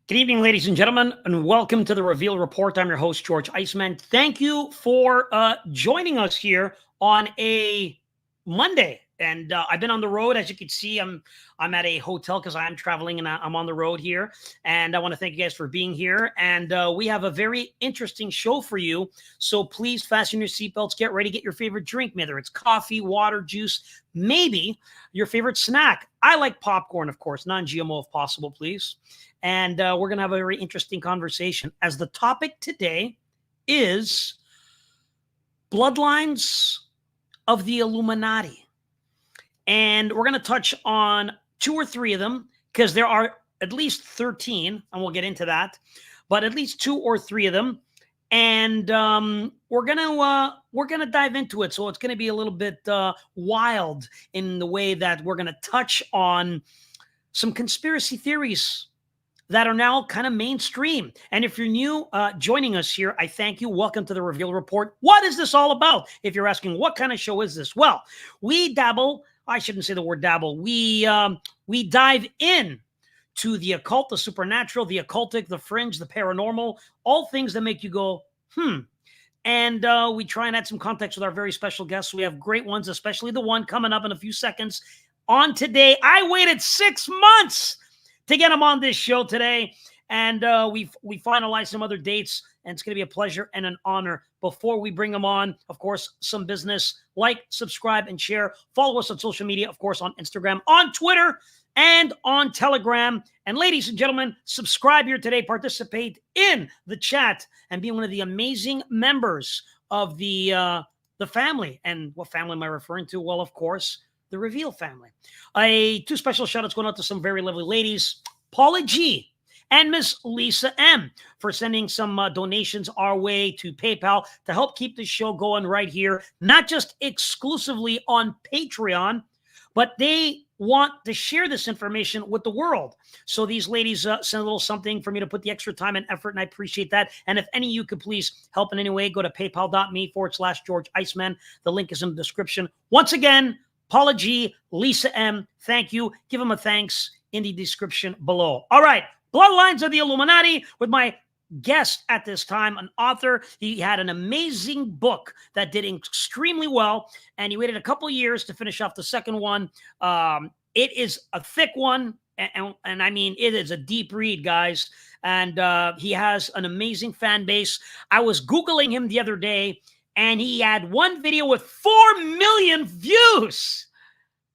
Good evening, ladies and gentlemen, and welcome to the Reveal Report. I'm your host, George Iceman. Thank you for joining us here on a Monday. And I've been on the road, as you can see. I'm at a hotel because I'm traveling and I'm on the road here. And I want to thank you guys for being here. And we have a very interesting show for you. So please fasten your seatbelts, get ready, get your favorite drink, whether it's coffee, water, juice, maybe your favorite snack. I like popcorn, of course, non-GMO if possible, please. And we're going to have a very interesting conversation as the topic today is bloodlines of the Illuminati. And we're going to touch on two or three of them because there are at least 13, and we'll get into that, but at least two or three of them. And we're gonna dive into it. So it's going to be a little bit wild in the way that we're going to touch on some conspiracy theories that are now kind of mainstream. And if you're new joining us here, I thank you. Welcome to the Reveal Report. What is this all about? If you're asking, what kind of show is this? Well, we dabble. I shouldn't say the word dabble. We dive in to the occult, the supernatural, the occultic, the fringe, the paranormal, all things that make you go, And we try and add some context with our very special guests. We have great ones, especially the one coming up in a few seconds on today. I waited 6 months to get him on this show today. And we finalized some other dates, and it's going to be a pleasure and an honor. Before we bring him on, of course, some business. Like, subscribe, and share. Follow us on social media, of course, on Instagram, on Twitter, and on Telegram. And ladies and gentlemen, subscribe here today. Participate in the chat and be one of the amazing members of the family. And what family am I referring to? Well, of course, the Reveal family. Two special shout-outs going out to some very lovely ladies, Paula G and Miss Lisa M, for sending some donations our way to PayPal to help keep this show going right here, not just exclusively on Patreon, but they want to share this information with the world. So these ladies sent a little something for me to put the extra time and effort, and I appreciate that. And if any of you could please help in any way, go to paypal.me/George Iceman. The link is in the description. Once again, Paula G, Lisa M, thank you. Give them a thanks in the description below. All right, Bloodlines of the Illuminati with my guest at this time, an author. He had an amazing book that did extremely well, and he waited a couple years to finish off the second one. It is a thick one, and I mean, it is a deep read, guys, and he has an amazing fan base. I was Googling him the other day, and he had one video with 4 million views.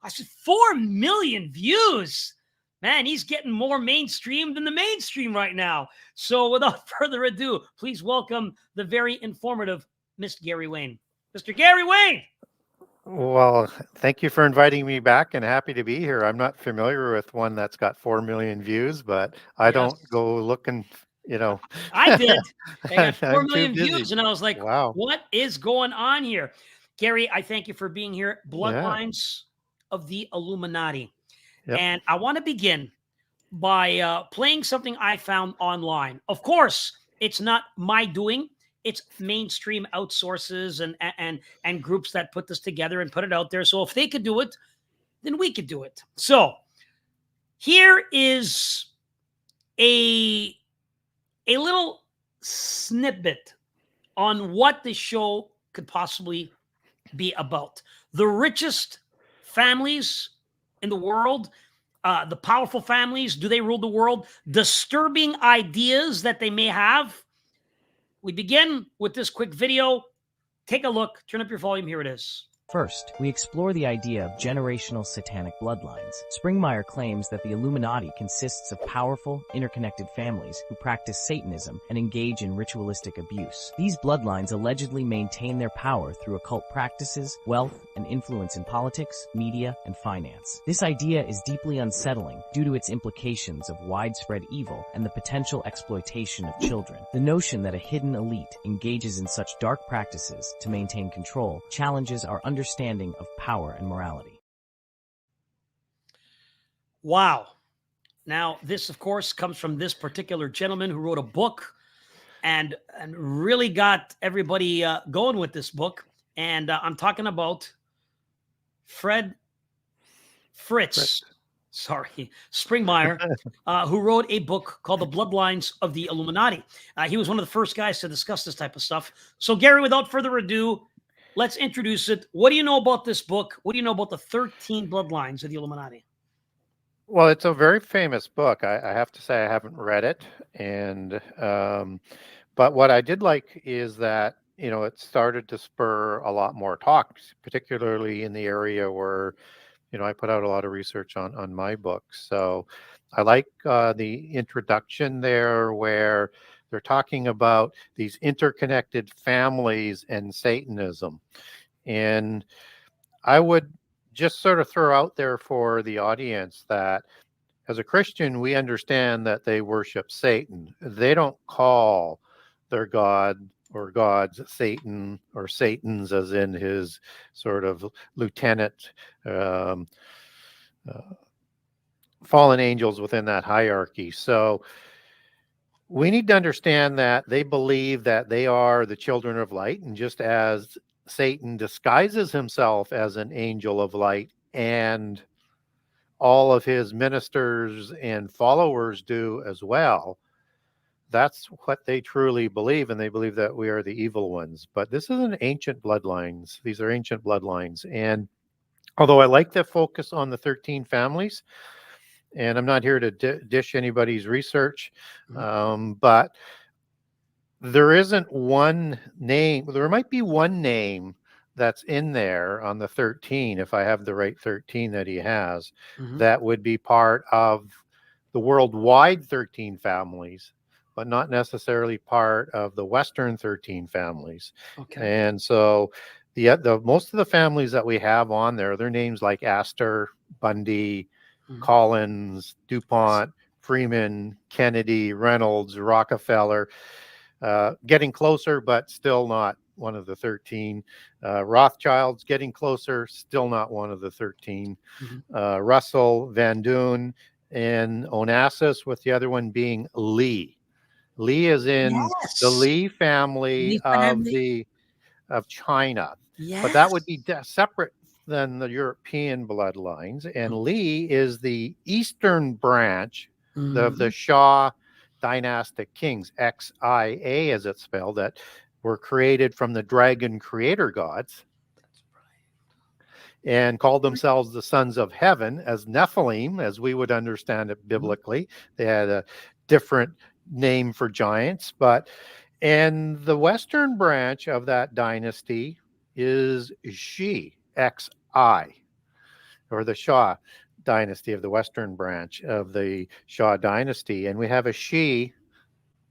I said, 4 million views? Man, he's getting more mainstream than the mainstream right now. So without further ado, please welcome the very informative Mr. Gary Wayne. Mr. Gary Wayne! Well, thank you for inviting me back, and happy to be here. I'm not familiar with one that's got 4 million views, but I don't go looking, I did. I got 4 I'm million too busy. views, and I was like, Wow. What is going on here? Gary, I thank you for being here. Bloodlines of the Illuminati. Yep. And I want to begin by playing something I found online. Of course, it's not my doing. It's mainstream outsources and groups that put this together and put it out there. So if they could do it, then we could do it. So here is a little snippet on what the show could possibly be about. The richest families in the world, the powerful families, do they rule the world? Disturbing ideas that they may have. We begin with this quick video. Take a look. Turn up your volume. Here it is. First, we explore the idea of generational satanic bloodlines. Springmeier claims that the Illuminati consists of powerful, interconnected families who practice Satanism and engage in ritualistic abuse. These bloodlines allegedly maintain their power through occult practices, wealth, and influence in politics, media, and finance. This idea is deeply unsettling due to its implications of widespread evil and the potential exploitation of children. The notion that a hidden elite engages in such dark practices to maintain control challenges our understanding of power and morality. Wow. Now, this, of course, comes from this particular gentleman who wrote a book and really got everybody going with this book. And I'm talking about Fritz. sorry, Springmeyer, who wrote a book called The Bloodlines of the Illuminati. He was one of the first guys to discuss this type of stuff. So, Gary, without further ado, let's introduce it. What do you know about this book? What do you know about the 13 bloodlines of the Illuminati? Well, it's a very famous book. I have to say I haven't read it, and but what I did like is that it started to spur a lot more talk, particularly in the area where I put out a lot of research on my book. So I like the introduction there where they're talking about these interconnected families and Satanism, and I would just sort of throw out there for the audience that as a Christian, we understand that they worship Satan. They don't call their God or gods Satan or Satan's, as in his sort of lieutenant, um, uh, fallen angels within that hierarchy. So we need to understand that they believe that they are the children of light. And just as Satan disguises himself as an angel of light, and all of his ministers and followers do as well, that's what they truly believe, and they believe that we are the evil ones. But this is an ancient bloodlines. These are ancient bloodlines. And although I like the focus on the 13 families, and I'm not here to dish anybody's research, but there isn't one name. There might be one name that's in there on the 13, if I have the right 13 that he has, that would be part of the worldwide 13 families, but not necessarily part of the Western 13 families. Okay. And so the most of the families that we have on there, their names like Astor, Bundy, Collins, DuPont, Freeman, Kennedy, Reynolds, Rockefeller, getting closer, but still not one of the 13. Rothschilds getting closer, still not one of the 13. Russell, Van Doon, and Onassis, with the other one being Lee. Lee is in the Yes. Lee family Lee family. of China, but Yes. that would be separate than the European bloodlines. And Lee is the eastern branch of the Shah dynastic kings, XIA as it's spelled, that were created from the dragon creator gods. That's right. And called themselves the sons of heaven, as Nephilim, as we would understand it biblically. They had a different name for giants, and the western branch of that dynasty is Xi, XI, or the Shah dynasty of the western branch of the Shah dynasty. And we have a Xi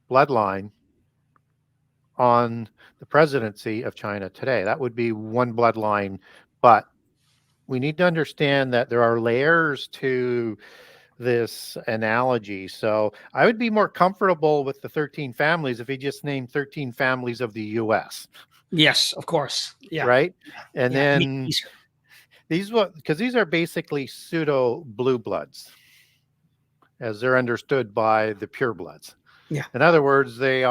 bloodline on the presidency of China today. That would be one bloodline, but we need to understand that there are layers to this analogy. So I would be more comfortable with the 13 families if he just named 13 families of the US. Yes, of course. Yeah. Right. And then because these are basically pseudo blue bloods, as they're understood by the pure bloods. Yeah. In other words, they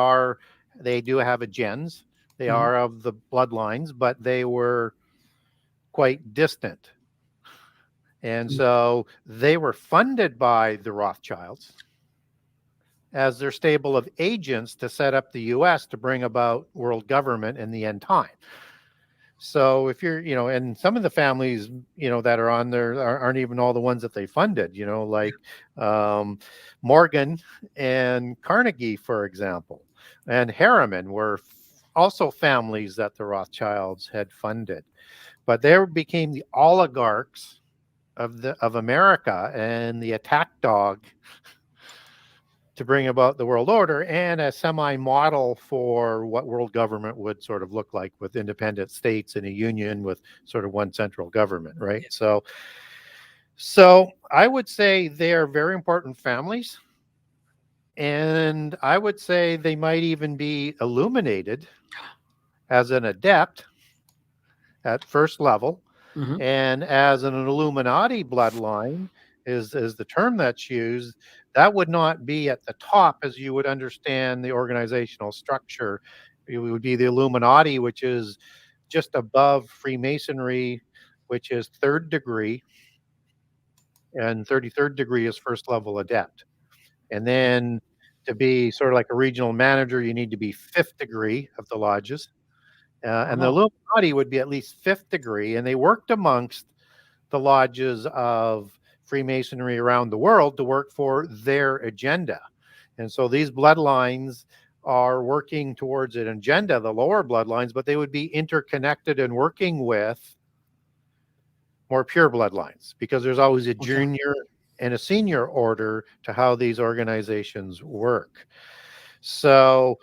do have a gens. They are of the bloodlines, but they were quite distant. And so they were funded by the Rothschilds as their stable of agents to set up the US to bring about world government in the end time. So if you're, and some of the families, that are on there aren't even all the ones that they funded, like Morgan and Carnegie, for example, and Harriman were also families that the Rothschilds had funded. But they became the oligarchs of America and the attack dog to bring about the world order, and a semi-model for what world government would sort of look like, with independent states in a union with sort of one central government, right? Yeah. So I would say they are very important families, and I would say they might even be illuminated as an adept at first level. And as an Illuminati bloodline is the term that's used, that would not be at the top as you would understand the organizational structure. It would be the Illuminati, which is just above Freemasonry, which is third degree. and 33rd degree is first level adept. And then to be sort of like a regional manager, you need to be 5th degree of the lodges. And the Wow. Illuminati would be at least 5th degree, and they worked amongst the lodges of Freemasonry around the world to work for their agenda. And so these bloodlines are working towards an agenda, the lower bloodlines, but they would be interconnected and working with more pure bloodlines, because there's always a Okay. junior and a senior order to how these organizations work. So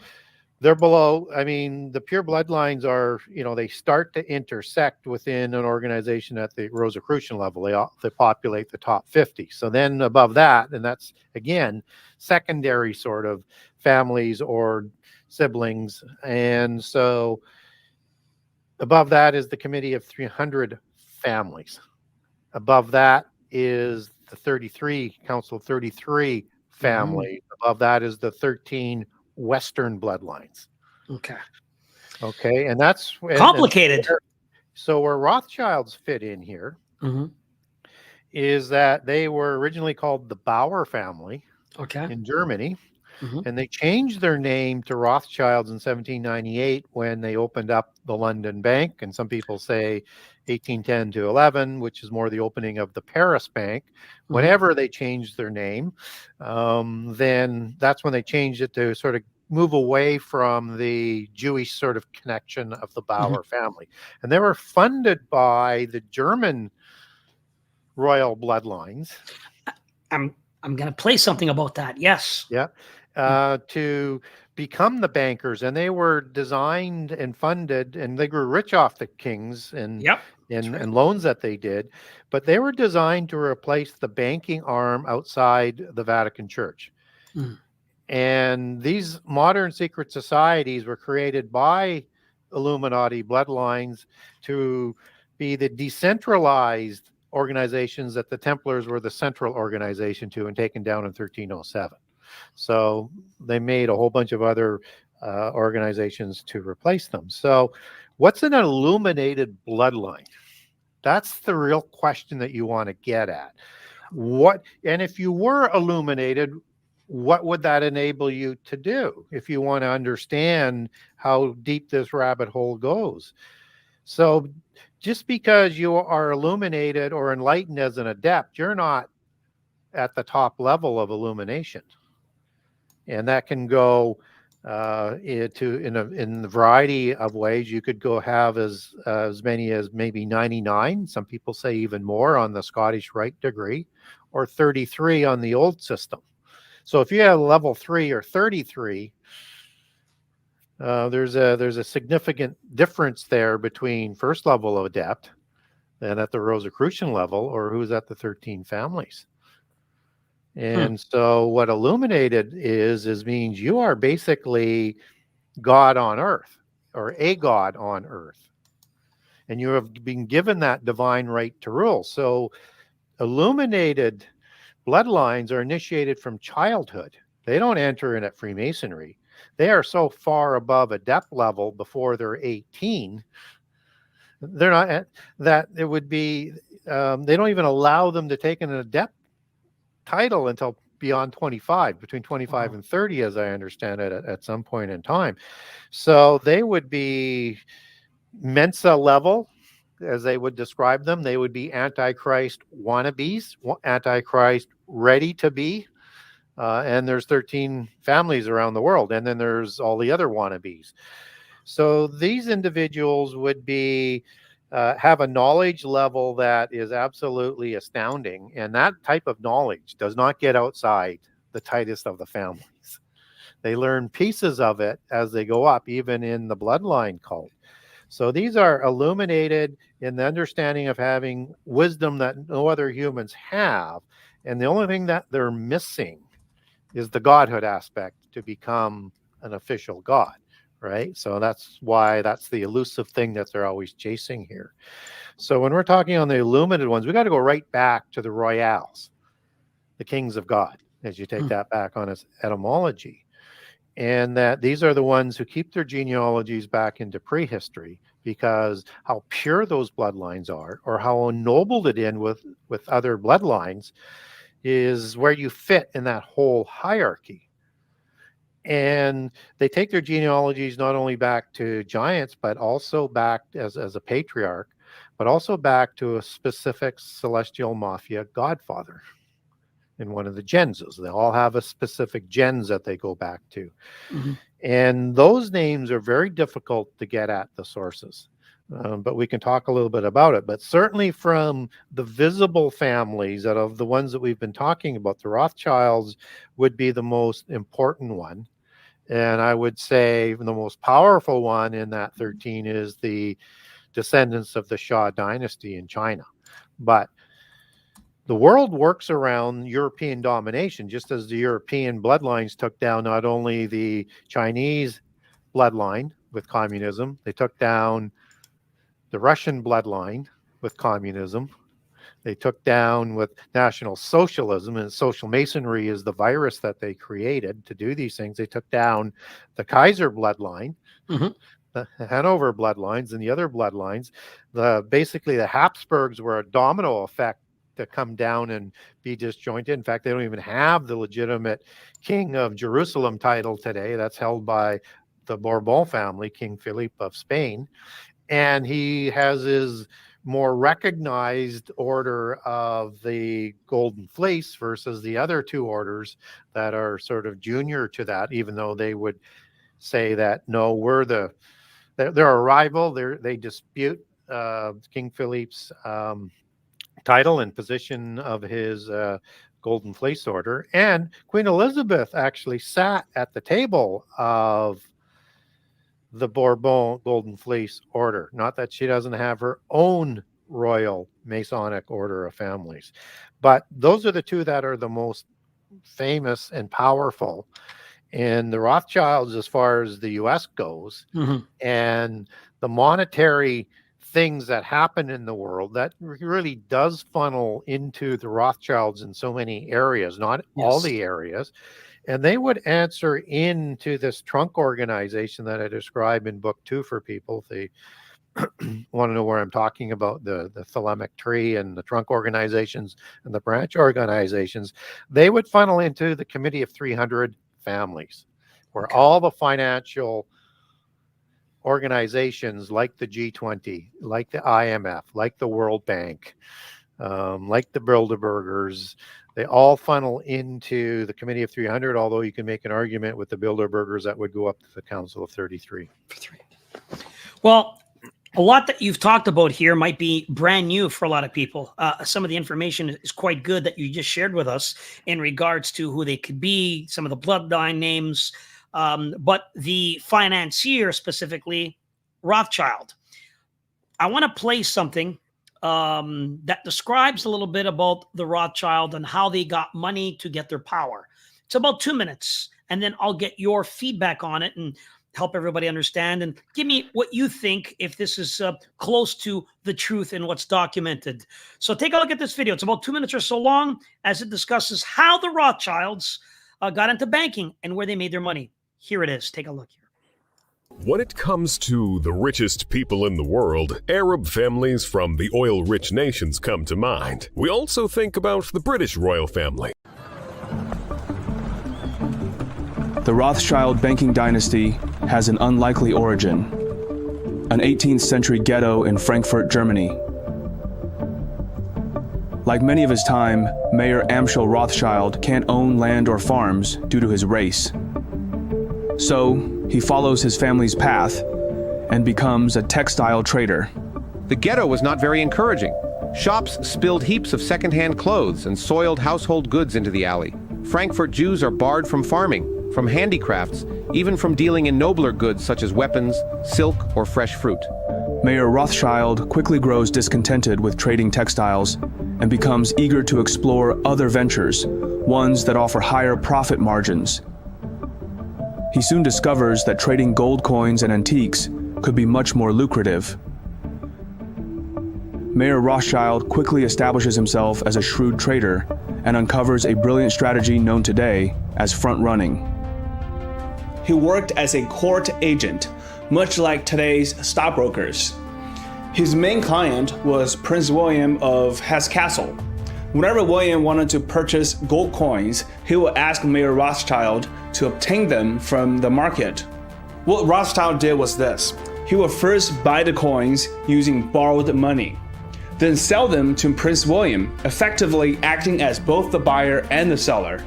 they're below, I mean, the pure bloodlines are, they start to intersect within an organization at the Rosicrucian level. They populate the top 50. So then above that, and that's again secondary sort of families or siblings. And so above that is the Committee of 300 families. Above that is the 33 Council of 33 family. Above that is the 13 Western bloodlines. Okay. Okay, and that's Complicated. So where Rothschilds fit in here is that they were originally called the Bauer family Okay. in Germany, Mhm. and they changed their name to Rothschilds in 1798 when they opened up the London Bank, and some people say 1810 to 11, which is more the opening of the Paris Bank. Whenever they changed their name, then that's when they changed it to sort of move away from the Jewish sort of connection of the Bauer family. And they were funded by the German royal bloodlines. I'm going to play something about that. Yes. Yeah. To become the bankers, and they were designed and funded, and they grew rich off the kings and Yep. and loans that they did, but they were designed to replace the banking arm outside the Vatican Church. And these modern secret societies were created by Illuminati bloodlines to be the decentralized organizations that the Templars were the central organization to and taken down in 1307. So they made a whole bunch of other organizations to replace them. So what's an illuminated bloodline? That's the real question that you want to get at. And if you were illuminated, what would that enable you to do if you want to understand how deep this rabbit hole goes? So just because you are illuminated or enlightened as an adept, you're not at the top level of illumination. And that can go in a variety of ways. You could go have as many as maybe 99. Some people say even more on the Scottish Rite degree, or 33 on the old system. So if you have level 3 or 33, there's a significant difference there between first level of adept and at the Rosicrucian level, or who's at the 13 families. And so what illuminated is means you are basically God on earth, or a God on earth. And you have been given that divine right to rule. So illuminated bloodlines are initiated from childhood. They don't enter in at Freemasonry. They are so far above adept level before they're 18. They're not at that. It would be, they don't even allow them to take an adept title until beyond 25, between 25 and 30, as I understand it, at some point in time. So they would be Mensa level, as they would describe them. They would be Antichrist wannabes, Antichrist ready to be. And there's 13 families around the world. And then there's all the other wannabes. So these individuals would be have a knowledge level that is absolutely astounding. And that type of knowledge does not get outside the tightest of the families. They learn pieces of it as they go up, even in the bloodline cult. So these are illuminated in the understanding of having wisdom that no other humans have. And the only thing that they're missing is the godhood aspect to become an official god. Right. So that's why that's the elusive thing that they're always chasing here. So when we're talking on the illuminated ones, we got to go right back to the royals, the kings of God, as you take that back on its etymology. And that these are the ones who keep their genealogies back into prehistory, because how pure those bloodlines are, or how ennobled it in with other bloodlines, is where you fit in that whole hierarchy. And they take their genealogies not only back to giants, but also back as a patriarch, but also back to a specific celestial mafia godfather in one of the genses. They all have a specific gens that they go back to. Mm-hmm. And those names are very difficult to get at the sources. But we can talk a little bit about it. But certainly from the visible families, out of the ones that we've been talking about, the Rothschilds would be the most important one. And I would say the most powerful one in that 13 is the descendants of the Shah dynasty in China. But the world works around European domination, just as the European bloodlines took down not only the Chinese bloodline with communism, they took down the Russian bloodline with communism. They took down with National Socialism, and social masonry is the virus that they created to do these things. They took down the Kaiser bloodline, Mm-hmm. the Hanover bloodlines, and the other bloodlines. Basically, the Habsburgs were a domino effect to come down and be disjointed. In fact, they don't even have the legitimate King of Jerusalem title today. That's held by the Bourbon family, King Philippe of Spain. And he has his more recognized order of the Golden Fleece versus the other two orders that are sort of junior to that, even though they would say that, no, they're a rival. They dispute King Philippe's title and position of his Golden Fleece order. And Queen Elizabeth actually sat at the table of the Bourbon Golden Fleece order. Not that she doesn't have her own royal Masonic order of families, but those are the two that are the most famous and powerful. And the Rothschilds, as far as the US goes, Mm-hmm. and the monetary things that happen in the world, that really does funnel into the Rothschilds in so many areas, not all the areas. And they would answer into this trunk organization that I describe in book 2 for people if they want to know where I'm talking about, the thelemic tree and the trunk organizations and the branch organizations. They would funnel into the Committee of 300 families, where all the financial organizations like the G20, like the IMF, like the World Bank, like the Bilderbergers, they all funnel into the Committee of 300, although you can make an argument with the Bilderbergers that would go up to the Council of 33. Well, a lot that you've talked about here might be brand new for a lot of people. Some of the information is quite good that you just shared with us in regards to who they could be, some of the bloodline names, but the financier specifically, Rothschild. I want to play something that describes a little bit about the Rothschild and how they got money to get their power. It's about 2 minutes, and then I'll get your feedback on it and help everybody understand, and give me what you think if this is close to the truth in what's documented. So take a look at this video. It's about 2 minutes or so long, as it discusses how the Rothschilds got into banking and where they made their money. Here it is. Take a look here. When it comes to the richest people in the world, Arab families from the oil-rich nations come to mind. We also think about the British royal family. The Rothschild banking dynasty has an unlikely origin, an 18th century ghetto in Frankfurt, Germany. Like many of his time, Mayor Amschel Rothschild can't own land or farms due to his race. So, he follows his family's path and becomes a textile trader. The ghetto was not very encouraging. Shops spilled heaps of second-hand clothes and soiled household goods into the alley. Frankfurt Jews are barred from farming, from handicrafts, even from dealing in nobler goods such as weapons, silk, or fresh fruit. Mayor Rothschild quickly grows discontented with trading textiles and becomes eager to explore other ventures, ones that offer higher profit margins. He soon discovers that trading gold coins and antiques could be much more lucrative. Mayor Rothschild quickly establishes himself as a shrewd trader and uncovers a brilliant strategy known today as front-running. He worked as a court agent, much like today's stockbrokers. His main client was Prince William of Hesse-Kassel. Whenever William wanted to purchase gold coins, he would ask Mayer Rothschild to obtain them from the market. What Rothschild did was this. He would first buy the coins using borrowed money, then sell them to Prince William, effectively acting as both the buyer and the seller.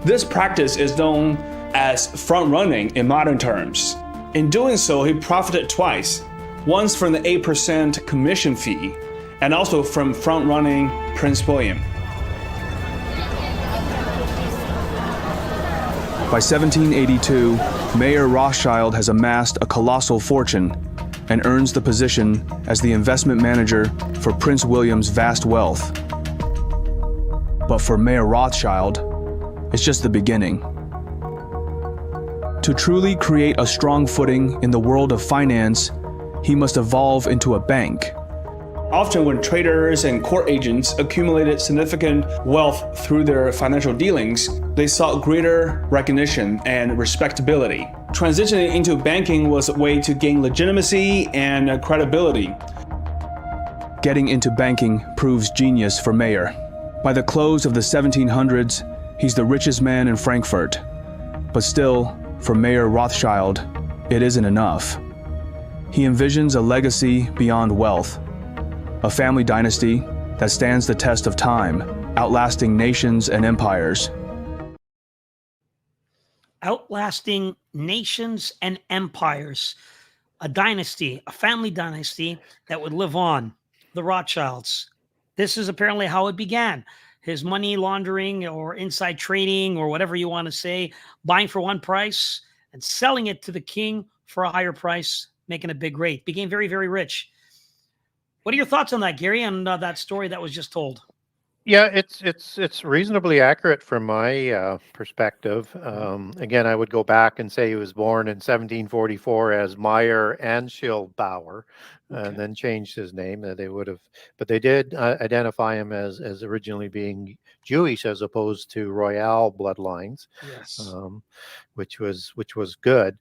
This practice is known as front-running in modern terms. In doing so, he profited twice, once from the 8% commission fee, and also from front-running Prince William. By 1782, Mayer Rothschild has amassed a colossal fortune and earns the position as the investment manager for Prince William's vast wealth. But for Mayer Rothschild, it's just the beginning. To truly create a strong footing in the world of finance, he must evolve into a bank. Often when traders and court agents accumulated significant wealth through their financial dealings, they sought greater recognition and respectability. Transitioning into banking was a way to gain legitimacy and credibility. Getting into banking proves genius for Mayer. By the close of the 1700s, he's the richest man in Frankfurt. But still, for Mayer Rothschild, it isn't enough. He envisions a legacy beyond wealth, a family dynasty that stands the test of time, outlasting nations and empires. Outlasting nations and empires. A dynasty, a family dynasty that would live on. The Rothschilds. This is apparently how it began. His money laundering or inside trading or whatever you want to say, buying for one price and selling it to the king for a higher price, making a big rate. Became very, very rich. What are your thoughts on that, Gary, and that story that was just told? Yeah, it's reasonably accurate from my perspective. Again, I would go back and say he was born in 1744 as Meyer Anschildbauer, and then changed his name. They would have, but they did identify him as originally being Jewish as opposed to Royal bloodlines. Yes. Which was good,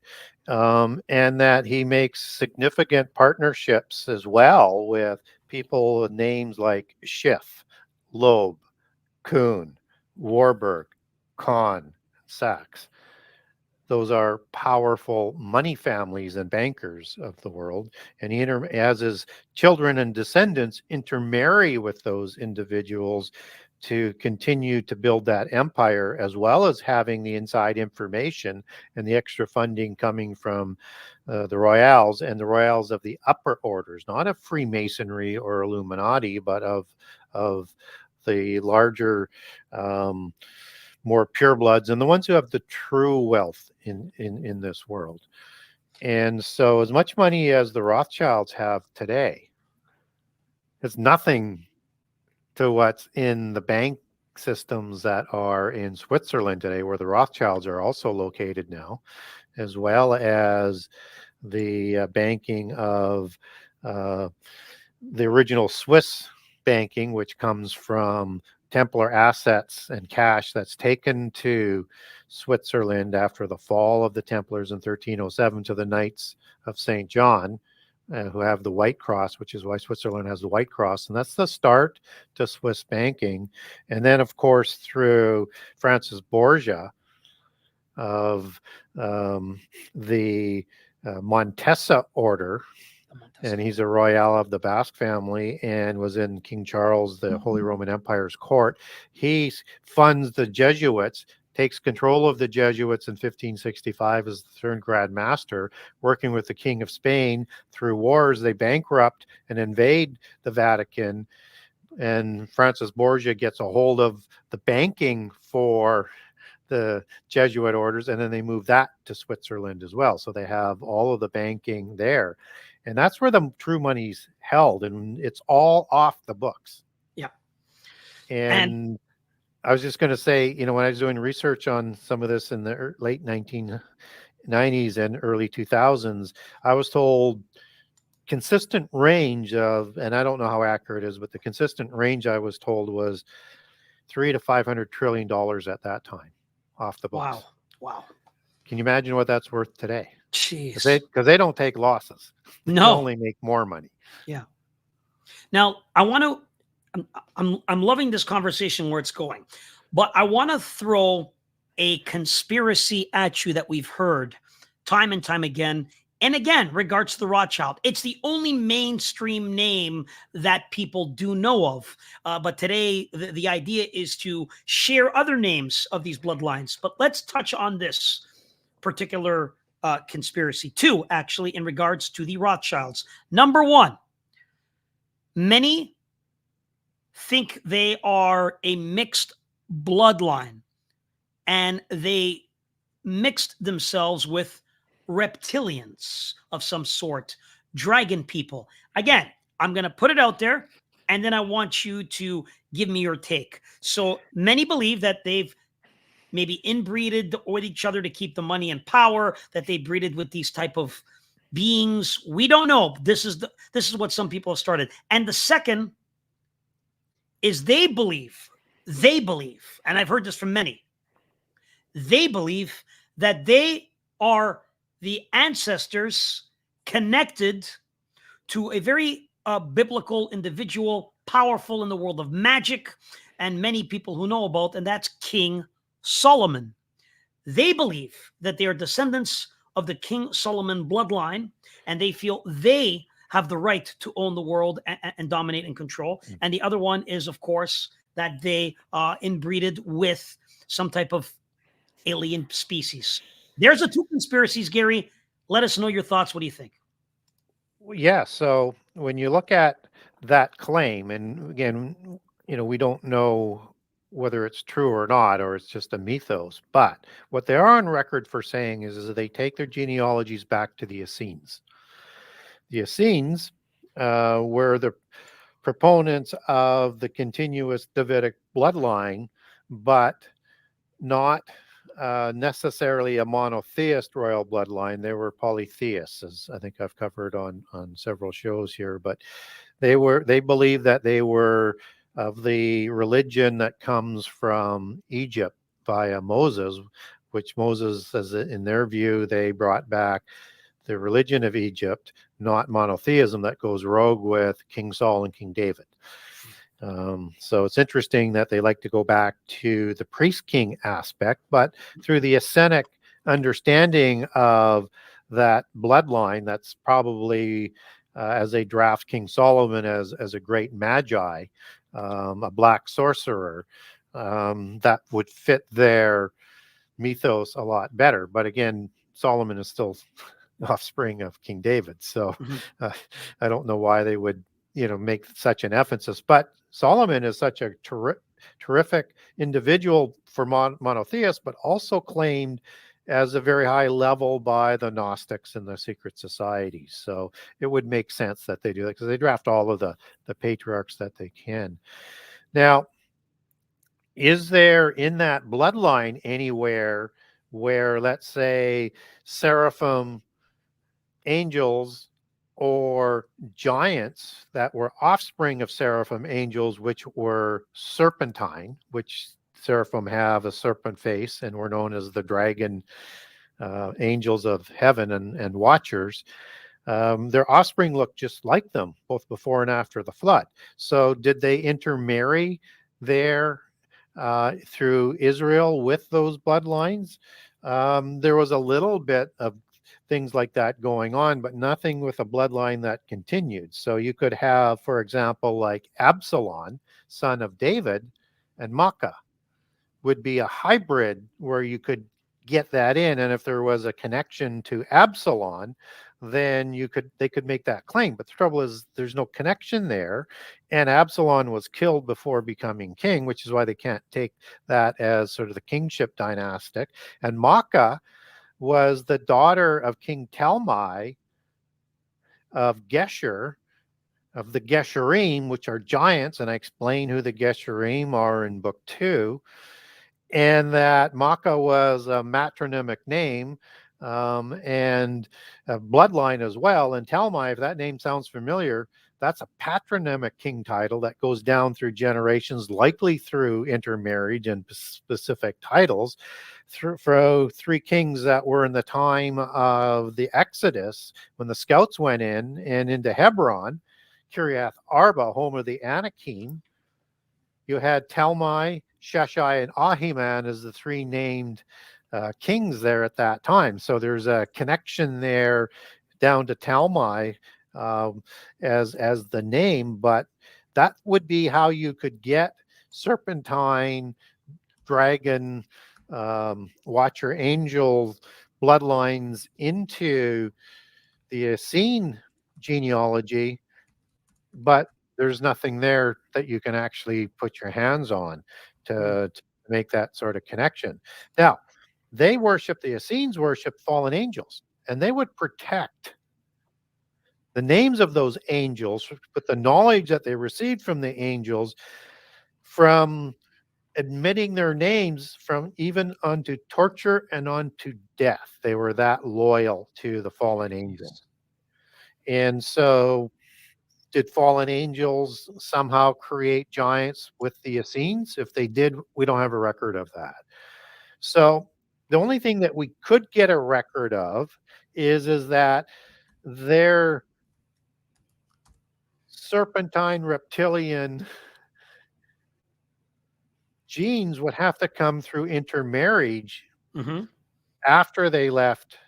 and that he makes significant partnerships as well with people with names like Schiff, Loeb, Kuhn, Warburg, Kahn, Sachs. Those are powerful money families and bankers of the world. And he, as his children and descendants, intermarry with those individuals to continue to build that empire, as well as having the inside information and the extra funding coming from the Royals and the Royals of the upper orders, not of Freemasonry or Illuminati, but of the larger, more purebloods and the ones who have the true wealth in this world. And so as much money as the Rothschilds have today, it's nothing to what's in the bank systems that are in Switzerland today, where the Rothschilds are also located now, as well as the banking of the original Swiss banking, which comes from Templar assets and cash that's taken to Switzerland after the fall of the Templars in 1307 to the Knights of St. John, who have the White Cross, which is why Switzerland has the White Cross. And that's the start to Swiss banking. And then, of course, through Francis Borgia of the Montesa order, and he's a Royal of the Basque family and was in King Charles, the Holy Roman Empire's court. He funds the Jesuits, takes control of the Jesuits in 1565 as the third Grand Master, working with the King of Spain. Through wars, they bankrupt and invade the Vatican, and Francis Borgia gets a hold of the banking for the Jesuit orders, and then they move that to Switzerland as well. So they have all of the banking there. And that's where the true money's held, and it's all off the books. Yeah. And I was just going to say, you know, when I was doing research on some of this in the late 1990s and early 2000s, I was told consistent range of, and I don't know how accurate it is, but the consistent range I was told was $300 to $500 trillion at that time off the books. Wow. Can you imagine what that's worth today? Jeez. Because they don't take losses. They No. only make more money. Yeah. Now, I want to, I'm loving this conversation where it's going, but I want to throw a conspiracy at you that we've heard time and time again. And again, regards to the Rothschild, it's the only mainstream name that people do know of. But today, the idea is to share other names of these bloodlines. But let's touch on this particular conspiracy, too, actually, in regards to the Rothschilds. Number one, many think they are a mixed bloodline, and they mixed themselves with reptilians of some sort, dragon people. Again, I'm going to put it out there, and then I want you to give me your take. So many believe that they've maybe inbreeded with each other to keep the money and power, that they breeded with these type of beings. We don't know. This is what some people have started. And the second is they believe, and I've heard this from many, they believe that they are the ancestors connected to a very biblical individual, powerful in the world of magic, and many people who know about, and that's King Solomon. They believe that they are descendants of the King Solomon bloodline, and they feel they have the right to own the world and dominate and control. And the other one is, of course, that they inbreeded with some type of alien species. There's the two conspiracies, Gary. Let us know your thoughts. What do you think? Yeah. So when you look at that claim, and again, we don't know whether it's true or not, or it's just a mythos, but what they are on record for saying is that they take their genealogies back to the Essenes. The Essenes were the proponents of the continuous Davidic bloodline, but not necessarily a monotheist royal bloodline. They were polytheists, as I think I've covered on several shows here. But they believed that they were of the religion that comes from Egypt via Moses, which Moses, as in their view, they brought back the religion of Egypt, not monotheism that goes rogue with King Saul and King David. So it's interesting that they like to go back to the priest-king aspect, but through the Essenic understanding of that bloodline, that's probably as they draft King Solomon as a great magi, a black sorcerer, that would fit their mythos a lot better. But again, Solomon is still offspring of King David, so I don't know why they would make such an emphasis. But Solomon is such a terrific individual for monotheists, but also claimed as a very high level by the Gnostics and the secret societies. So it would make sense that they do that, because they draft all of the patriarchs that they can. Now, is there in that bloodline anywhere where, let's say, seraphim, angels, or giants that were offspring of seraphim angels, which were serpentine, which seraphim have a serpent face and were known as the dragon angels of heaven and watchers? Their offspring looked just like them, both before and after the flood. So did they intermarry there through Israel with those bloodlines? There was a little bit of things like that going on, but nothing with a bloodline that continued. So you could have, for example, like Absalom, son of David, and Makkah would be a hybrid where you could get that in. And if there was a connection to Absalom, then they could make that claim. But the trouble is there's no connection there. And Absalom was killed before becoming king, which is why they can't take that as sort of the kingship dynastic. And Makkah was the daughter of King Talmai of Geshur, of the Geshurim, which are giants, and I explain who the Geshurim are in book 2, and that Makkah was a matronymic name and a bloodline as well. And Talmai, if that name sounds familiar, that's a patronymic king title that goes down through generations, likely through intermarriage and specific titles, through three kings that were in the time of the Exodus when the scouts went in and into Hebron, Kiriath Arba, home of the Anakim. You had Talmai, Sheshai, and Ahiman as the three named kings there at that time. So there's a connection there down to Talmai as the name, but that would be how you could get serpentine, dragon, watcher, angel bloodlines into the Essene genealogy, but there's nothing there that you can actually put your hands on to make that sort of connection. Now, the Essenes worship fallen angels, and they would protect the names of those angels with the knowledge that they received from the angels from admitting their names from even unto torture and unto death. They were that loyal to the fallen angels. And so did fallen angels somehow create giants with the Essenes? If they did, we don't have a record of that. So the only thing that we could get a record of is that their serpentine reptilian genes would have to come through intermarriage after they left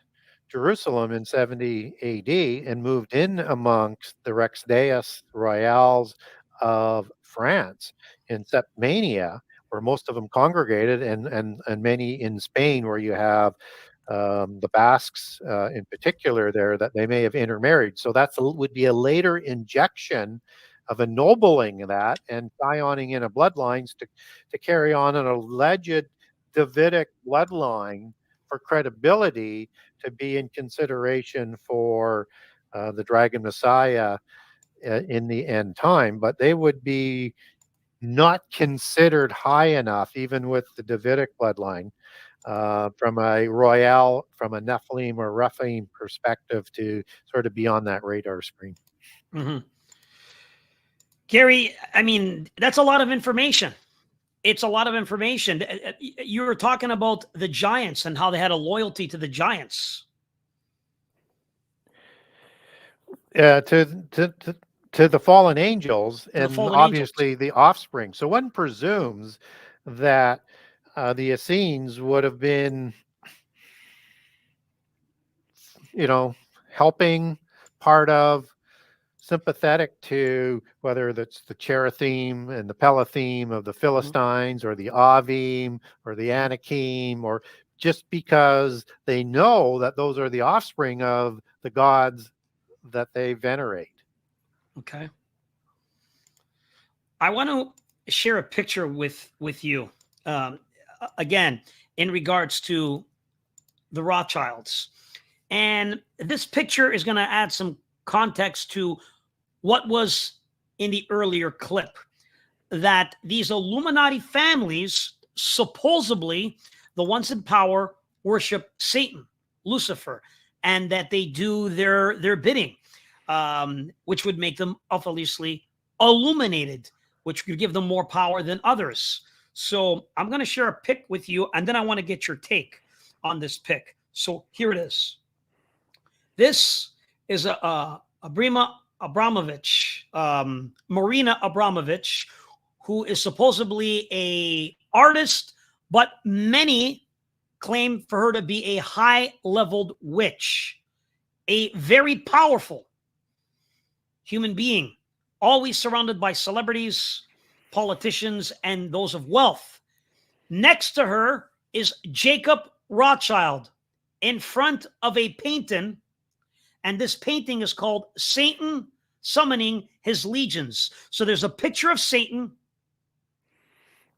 Jerusalem in 70 AD and moved in amongst the Rex Deus Royales of France in Septmania, where most of them congregated, and many in Spain, where you have the Basques in particular there, that they may have intermarried. So that would be a later injection of ennobling that and scioning in a bloodlines to carry on an alleged Davidic bloodline for credibility, to be in consideration for the Dragon Messiah in the end time. But they would be not considered high enough, even with the Davidic bloodline, from a Royale, from a Nephilim or Rephaim perspective, to sort of be on that radar screen. Gary, I mean, that's a lot of information. It's a lot of information. You were talking about the giants and how they had a loyalty to the giants. To the fallen angels, and obviously the offspring. So one presumes that the Essenes would have been, helping, part of, sympathetic to, whether that's the Cherethim and the Pelathim of the Philistines, or the Avim or the Anakim, or just because they know that those are the offspring of the gods that they venerate. Okay. I want to share a picture with you. Again, in regards to the Rothschilds. And this picture is going to add some context to what was in the earlier clip, that these Illuminati families, supposedly the ones in power, worship Satan, Lucifer, and that they do their bidding, which would make them obviously illuminated, which could give them more power than others. So I'm going to share a pic with you, and then I want to get your take on this pic. So here it is. This is Abramovich, Marina Abramovich, who is supposedly a artist, but many claim for her to be a high-leveled witch, a very powerful human being, always surrounded by celebrities, politicians, and those of wealth. Next to her is Jacob Rothschild in front of a painting, and this painting is called Satan Summoning His Legions. So there's a picture of Satan,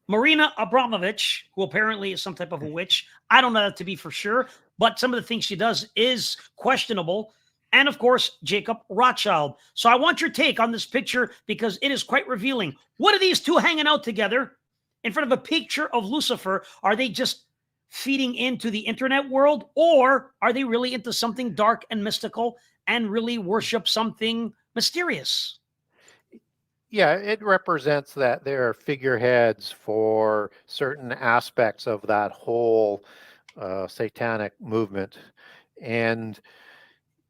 Marina Abramovich, who apparently is some type of a witch. I don't know that to be for sure, but some of the things she does is questionable. And of course, Jacob Rothschild. So I want your take on this picture, because it is quite revealing. What are these two hanging out together in front of a picture of Lucifer? Are they just feeding into the internet world, or are they really into something dark and mystical and really worship something mysterious? Yeah, it represents that there are figureheads for certain aspects of that whole satanic movement. And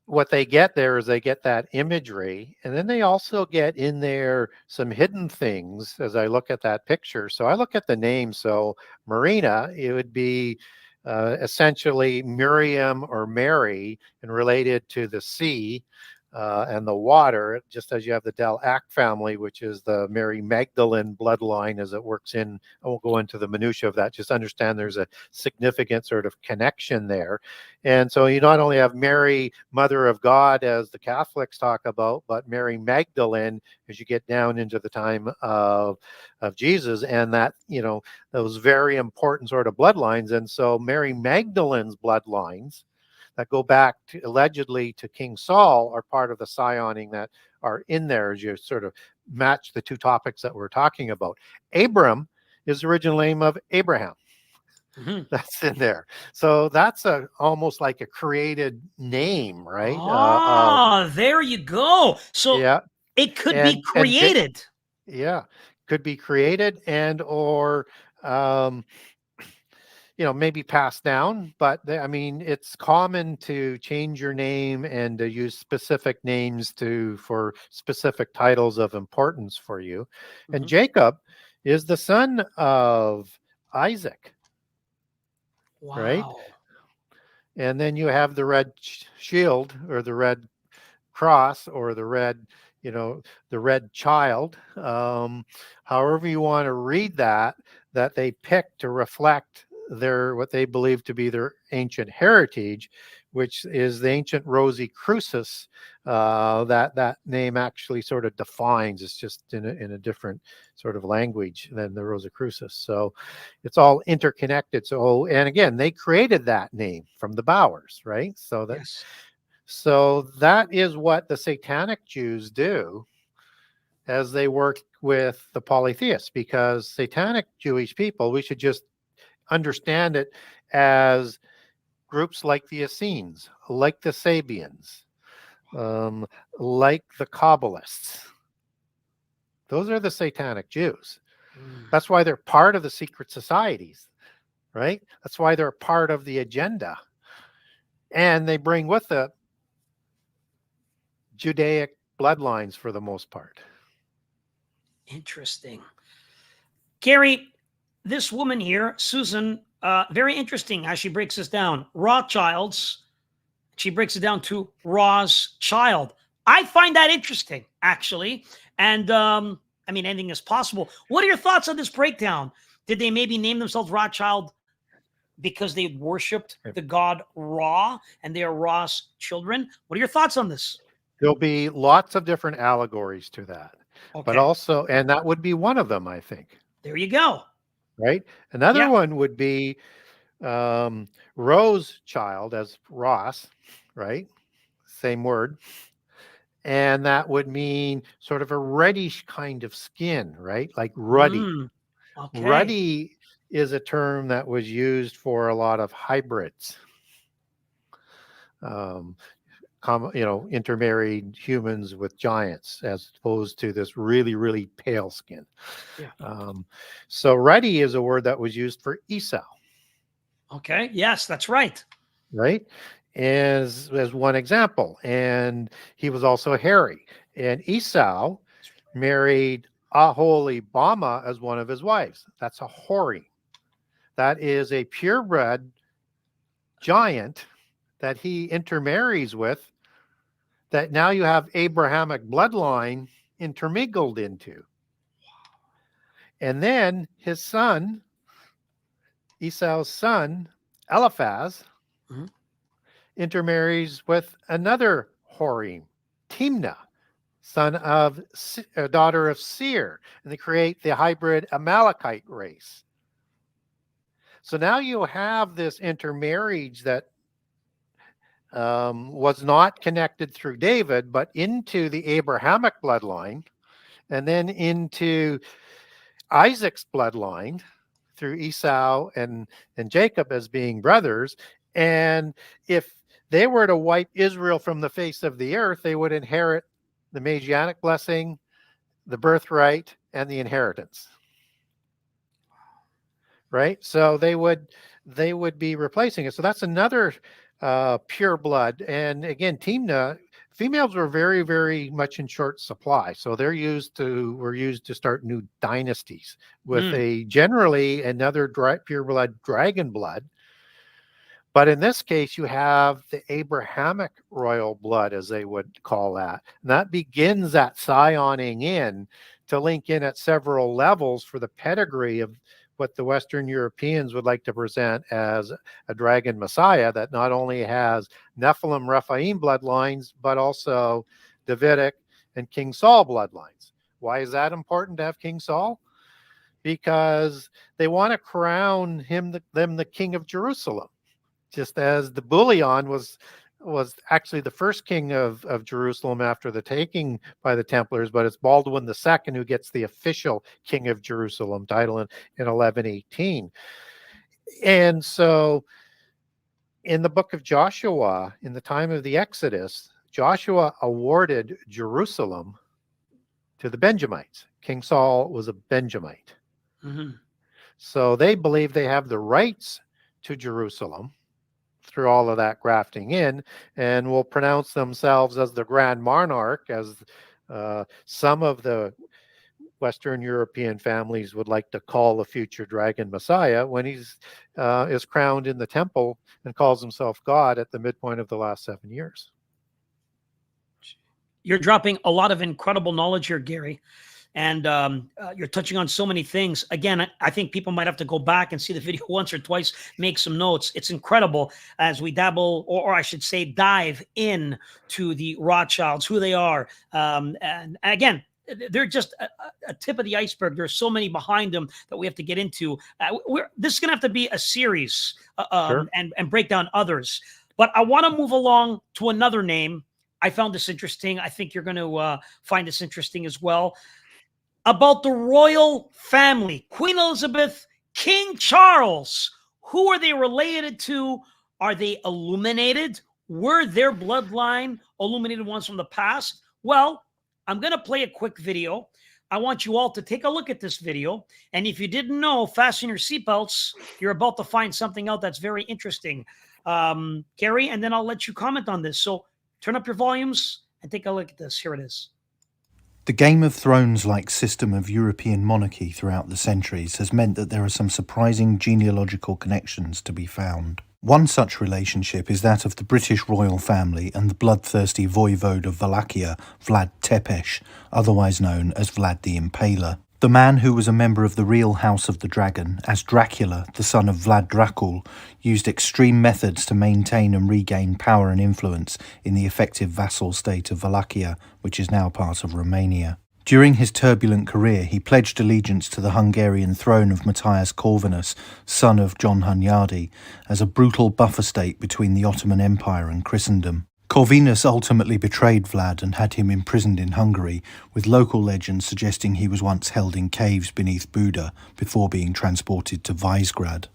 what they get there is they get that imagery, and then they also get in there some hidden things as I look at that picture. So I look at the name. So Marina, it would be essentially Miriam or Mary, and related to the sea and the water, just as you have the Del Ack family, which is the Mary Magdalene bloodline as it works in. I won't go into the minutiae of that, just understand there's a significant sort of connection there. And so you not only have Mary, Mother of God, as the Catholics talk about, but Mary Magdalene as you get down into the time of Jesus, and that, those very important sort of bloodlines. And so Mary Magdalene's bloodlines that go back to, allegedly, to King Saul are part of the psioning that are in there as you sort of match the two topics that we're talking about. Abram is the original name of Abraham. Mhm. That's in there. So that's almost like a created name, right? There you go. So Yeah. it could be And created. yeah, could be created and or um, maybe passed down, but I mean, it's common to change your name and to use specific names for specific titles of importance for you. And Mhm. Jacob is the son of Isaac, right? Wow. And then you have the red shield or the red cross or the red child, however you want to read that they pick to reflect what they believe to be their ancient heritage, which is the ancient Rosie Crucis. That name actually sort of defines. It's just in a different sort of language than the Rosicrucis. So it's all interconnected. So, and again, they created that name from the Bowers, right? Yes. So that is what the Satanic Jews do as they work with the polytheists, because Satanic Jewish people, we should just understand it as groups like the Essenes, like the Sabians, um, like the Kabbalists. Those are the Satanic Jews. Mm. That's why they're part of the secret societies, right? That's why they're part of the agenda. And they bring with it Judaic bloodlines for the most part. Interesting. Gary, this woman here, Susan, very interesting how she breaks this down. Rothschilds, she breaks it down to Ra's child. I find that interesting, actually. And I mean, anything is possible. What are your thoughts on this breakdown? Did they maybe name themselves Rothschild because they worshipped the god Ra and they are Ra's children? What are your thoughts on this? There'll be lots of different allegories to that, but Okay, also, and that would be one of them, I think, there you go. right? Another Yeah. one would be Rose child as Ross, right? Same word. And that would mean sort of a reddish kind of skin, right? Like ruddy. Mm, okay. Ruddy is a term that was used for a lot of hybrids. Intermarried humans with giants, as opposed to this really, really pale skin. Yeah. So ruddy is a word that was used for Esau, Okay. Yes, that's right. right? As one example. And he was also hairy. And Esau married Aholibama as one of his wives. That's a hoary. That is a purebred giant that he intermarries with, that now you have Abrahamic bloodline intermingled into. And then his son, Esau's son, Eliphaz, Mhm. intermarries with another Horim, Timnah, son of a daughter of Seir, and they create the hybrid Amalekite race. So now you have this intermarriage that was not connected through David, but into the Abrahamic bloodline, and then into Isaac's bloodline through Esau and Jacob as being brothers. And if they were to wipe Israel from the face of the earth, they would inherit the Messianic blessing, the birthright, and the inheritance. Right? So they would be replacing it. So that's another pure blood. And again, Timna, females were very, very much in short supply. So were used to start new dynasties with a generally another pure blood dragon blood. But in this case, you have the Abrahamic royal blood, as they would call that. And that begins that scioning in to link in at several levels for the pedigree of what the Western Europeans would like to present as a dragon messiah that not only has Nephilim, Rephaim bloodlines, but also Davidic and King Saul bloodlines. Why is that important to have King Saul? Because they want to crown them the king of Jerusalem. Just as the Bullion was actually the first king of Jerusalem after the taking by the Templars, but it's Baldwin II who gets the official king of Jerusalem title in 1118. And so in the book of Joshua, in the time of the Exodus, Joshua awarded Jerusalem to the Benjamites. King Saul was a Benjamite. Mm-hmm. So they believe they have the rights to Jerusalem through all of that grafting in, and will pronounce themselves as the Grand Monarch, as some of the Western European families would like to call the future dragon messiah when he's is crowned in the temple and calls himself God at the midpoint of the last 7 years. You're dropping a lot of incredible knowledge here, Gary. And you're touching on so many things. Again, I think people might have to go back and see the video once or twice, make some notes. It's incredible as we dabble, or I should say dive in to the Rothschilds, who they are. And again, they're just a tip of the iceberg. There's so many behind them that we have to get into. This is going to have to be a series Sure. and break down others. But I want to move along to another name. I found this interesting. I think you're going to find this interesting as well. About the royal family, Queen Elizabeth, King Charles. Who are they related to? Are they illuminated? Were their bloodline illuminated ones from the past? Well, I'm going to play a quick video. I want you all to take a look at this video. And if you didn't know, fasten your seatbelts. You're about to find something out that's very interesting. Gary, and then I'll let you comment on this. So turn up your volumes and take a look at this. Here it is. The Game of Thrones-like system of European monarchy throughout the centuries has meant that there are some surprising genealogical connections to be found. One such relationship is that of the British royal family and the bloodthirsty voivode of Wallachia, Vlad Tepes, otherwise known as Vlad the Impaler. The man who was a member of the real House of the Dragon, as Dracula, the son of Vlad Dracul, used extreme methods to maintain and regain power and influence in the effective vassal state of Wallachia, which is now part of Romania. During his turbulent career, he pledged allegiance to the Hungarian throne of Matthias Corvinus, son of John Hunyadi, as a brutal buffer state between the Ottoman Empire and Christendom. Corvinus ultimately betrayed Vlad and had him imprisoned in Hungary, with local legends suggesting he was once held in caves beneath Buda before being transported to Visegrad.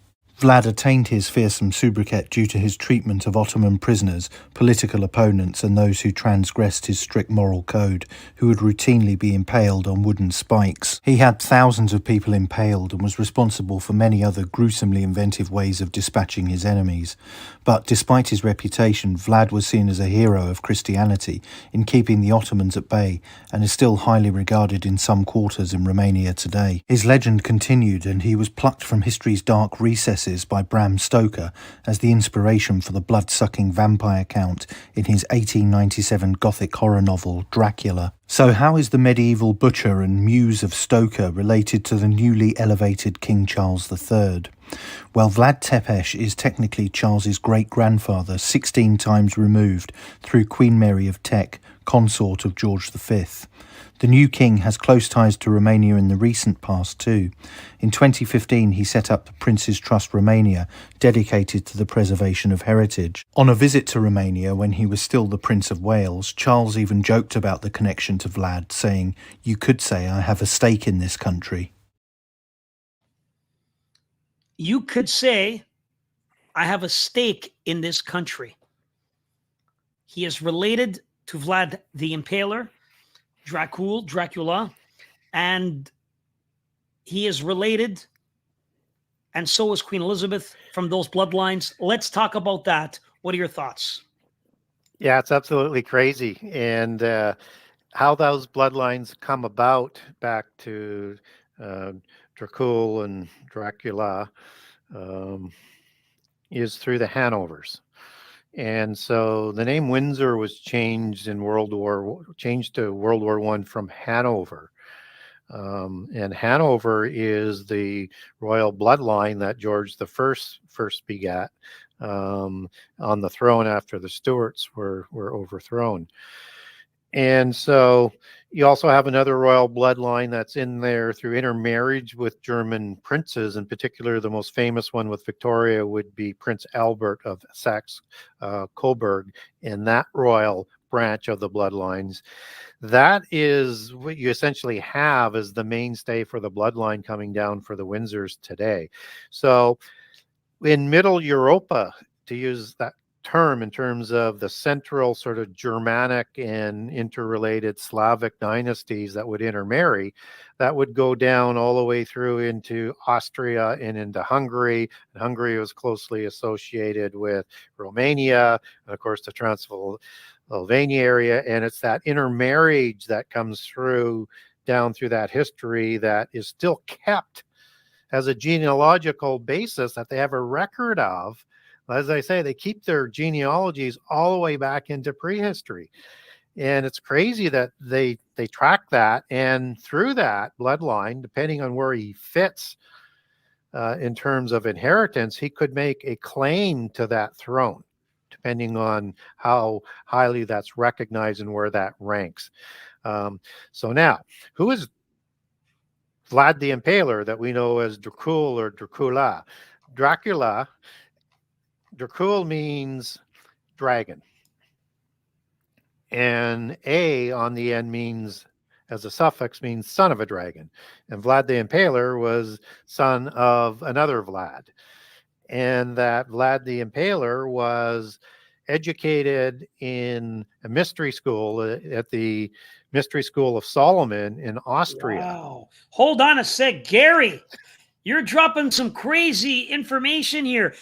Vlad attained his fearsome sobriquet due to his treatment of Ottoman prisoners, political opponents and those who transgressed his strict moral code, who would routinely be impaled on wooden spikes. He had thousands of people impaled and was responsible for many other gruesomely inventive ways of dispatching his enemies. But despite his reputation, Vlad was seen as a hero of Christianity in keeping the Ottomans at bay and is still highly regarded in some quarters in Romania today. His legend continued, and he was plucked from history's dark recesses by Bram Stoker as the inspiration for the blood-sucking vampire count in his 1897 Gothic horror novel Dracula. So how is the medieval butcher and muse of Stoker related to the newly elevated King Charles III? Well, Vlad Tepes is technically Charles's great-grandfather 16 times removed through Queen Mary of Teck, consort of George V. The new king has close ties to Romania in the recent past too. In 2015, he set up the Prince's Trust Romania, dedicated to the preservation of heritage. On a visit to Romania when he was still the Prince of Wales, Charles even joked about the connection to Vlad, saying, "You could say I have a stake in this country." You could say, I have a stake in this country. He is related to Vlad the Impaler, Dracula, and he is related, and so is Queen Elizabeth, from those bloodlines. Let's talk about that. What are your thoughts? Yeah, it's absolutely crazy. And how those bloodlines come about back to uh, Dracul and Dracula is through the Hanovers. And so the name Windsor was changed to World War One from Hanover. And Hanover is the royal bloodline that George the first begat on the throne after the Stuarts were overthrown. And so you also have another royal bloodline that's in there through intermarriage with German princes. In particular, the most famous one with Victoria would be Prince Albert of Saxe-Coburg, in that royal branch of the bloodlines. That is what you essentially have as the mainstay for the bloodline coming down for the Windsors today. So in Middle Europa, to use that term in terms of the central sort of Germanic and interrelated Slavic dynasties that would intermarry, that would go down all the way through into Austria and into Hungary. And Hungary was closely associated with Romania, and of course the Transylvania area. And it's that intermarriage that comes through down through that history that is still kept as a genealogical basis that they have a record of. As I say, they keep their genealogies all the way back into prehistory. And it's crazy that they track that. And through that bloodline, depending on where he fits in terms of inheritance, he could make a claim to that throne, depending on how highly that's recognized and where that ranks. So now, who is Vlad the Impaler that we know as Dracul or Dracula? Dracul means dragon. And A on the end means, as a suffix, means son of a dragon. And Vlad the Impaler was son of another Vlad. And that Vlad the Impaler was educated in a mystery school at the Mystery School of Solomon in Austria. Wow. Hold on a sec, Gary. You're dropping some crazy information here.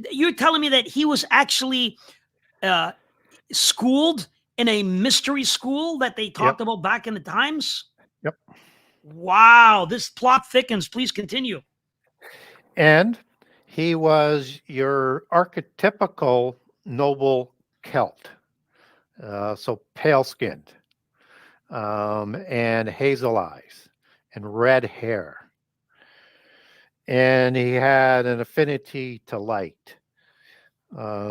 You're telling me that he was actually schooled in a mystery school that they talked about back in the times? Yep. Wow, this plot thickens. Please continue. And he was your archetypical noble Celt. So pale-skinned and hazel eyes and red hair. And he had an affinity to light.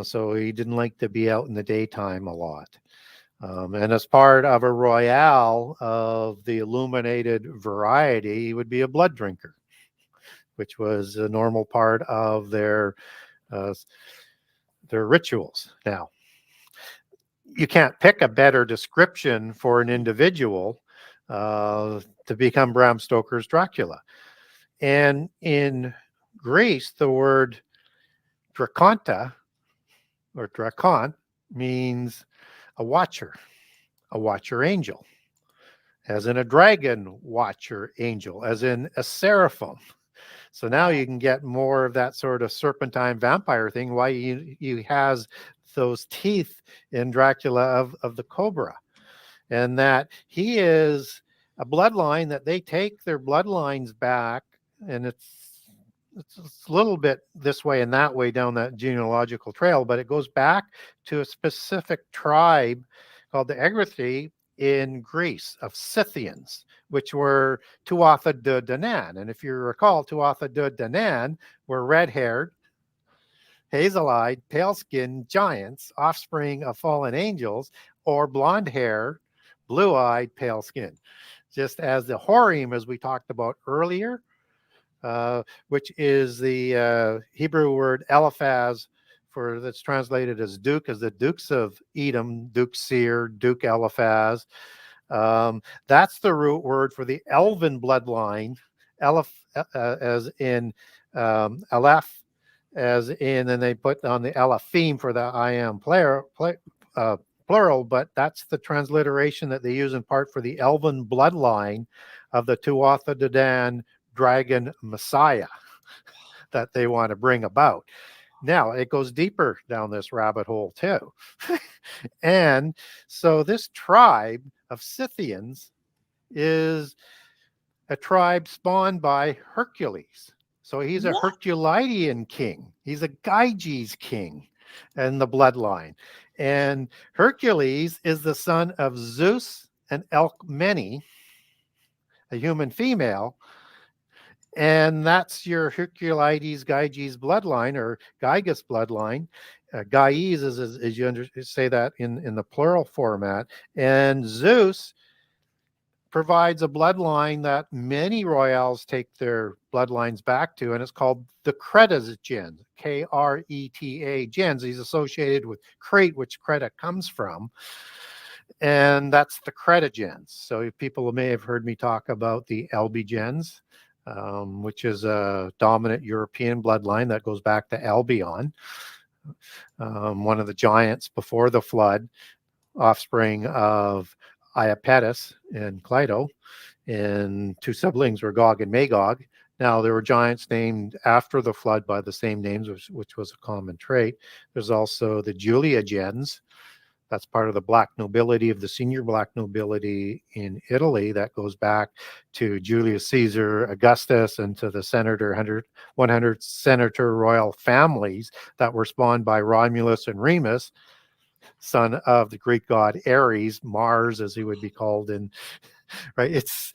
So he didn't like to be out in the daytime a lot. And as part of a royale of the illuminated variety, he would be a blood drinker, which was a normal part of their rituals. Now, you can't pick a better description for an individual to become Bram Stoker's Dracula. And in Greece, the word draconta or dracon means a watcher angel, as in a dragon watcher angel, as in a seraphim. So now you can get more of that sort of serpentine vampire thing, why he has those teeth in Dracula of the Cobra. And that he is a bloodline that they take their bloodlines back, and it's a little bit this way and that way down that genealogical trail, but it goes back to a specific tribe called the Egrathi in Greece of Scythians, which were Tuatha De Danann. And if you recall, Tuatha De Danann were red-haired, hazel-eyed, pale-skinned giants, offspring of fallen angels, or blonde-haired, blue-eyed, pale-skinned. Just as the Horim, as we talked about earlier, which is the Hebrew word Eliphaz, that's translated as Duke, as the Dukes of Edom, Duke Seir, Duke Eliphaz. That's the root word for the elven bloodline, as in Aleph, as in, and they put on the Elephim for the I am plural, but that's the transliteration that they use in part for the elven bloodline of the Tuatha De Dan dragon Messiah that they want to bring about. Now, it goes deeper down this rabbit hole too. And so this tribe of Scythians is a tribe spawned by Hercules. So he's a What? Herculian king. He's a Gyges king in the bloodline. And Hercules is the son of Zeus and Alcmene, a human female. And that's your Herculides Gyges bloodline, or Gyges bloodline. Gyes is as you say that in the plural format. And Zeus provides a bloodline that many royals take their bloodlines back to, and it's called the Creta gens, Kreta gens. He's associated with Crete, which Creta comes from, and that's the Creta gens. So people may have heard me talk about the Albi gens, which is a dominant European bloodline that goes back to Albion, one of the giants before the flood, offspring of Iapetus and Cleito, and two siblings were Gog and Magog. Now, there were giants named after the flood by the same names, which was a common trait. There's also the Julia gens. That's part of the black nobility, of the senior black nobility in Italy, that goes back to Julius Caesar, Augustus, and to the 100 senator royal families that were spawned by Romulus and Remus, son of the Greek god Ares, Mars, as he would be called. And right, it's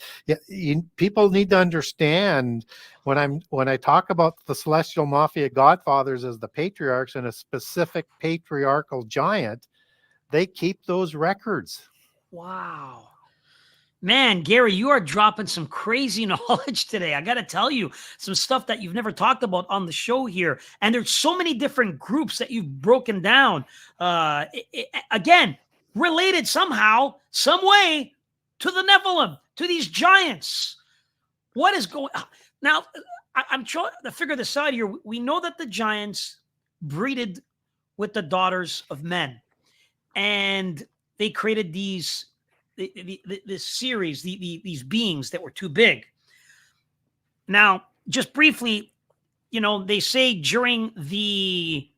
people need to understand when I talk about the celestial mafia godfathers as the patriarchs and a specific patriarchal giant, they keep those records. Wow. Man, Gary, you are dropping some crazy knowledge today. I got to tell you, some stuff that you've never talked about on the show here. And there's so many different groups that you've broken down. Again, related somehow, some way to the Nephilim, to these giants. What is going on? Now, I'm trying to figure this out here. We know that the giants breeded with the daughters of men. And they created this series, these beings that were too big. Now, just briefly, they say during the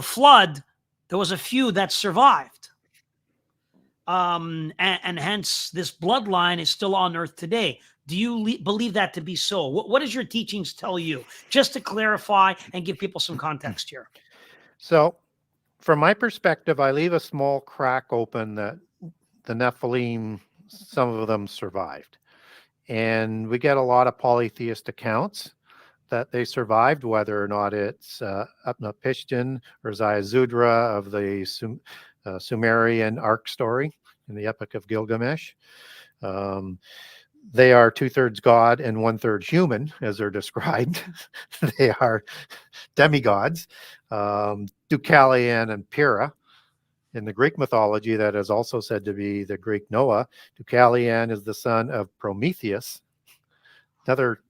flood, there was a few that survived. And hence this bloodline is still on earth today. Do you believe that to be so? What does your teachings tell you? Just to clarify and give people some context here. So, from my perspective, I leave a small crack open that the Nephilim, some of them survived. And we get a lot of polytheist accounts that they survived, whether or not it's Utnapishtim or Ziusudra of the Sumerian Ark story in the Epic of Gilgamesh. They are 2/3 God and 1/3 human, as they're described. They are demigods. Deucalion and Pyrrha in the Greek mythology, that is also said to be the Greek Noah. Deucalion is the son of Prometheus, another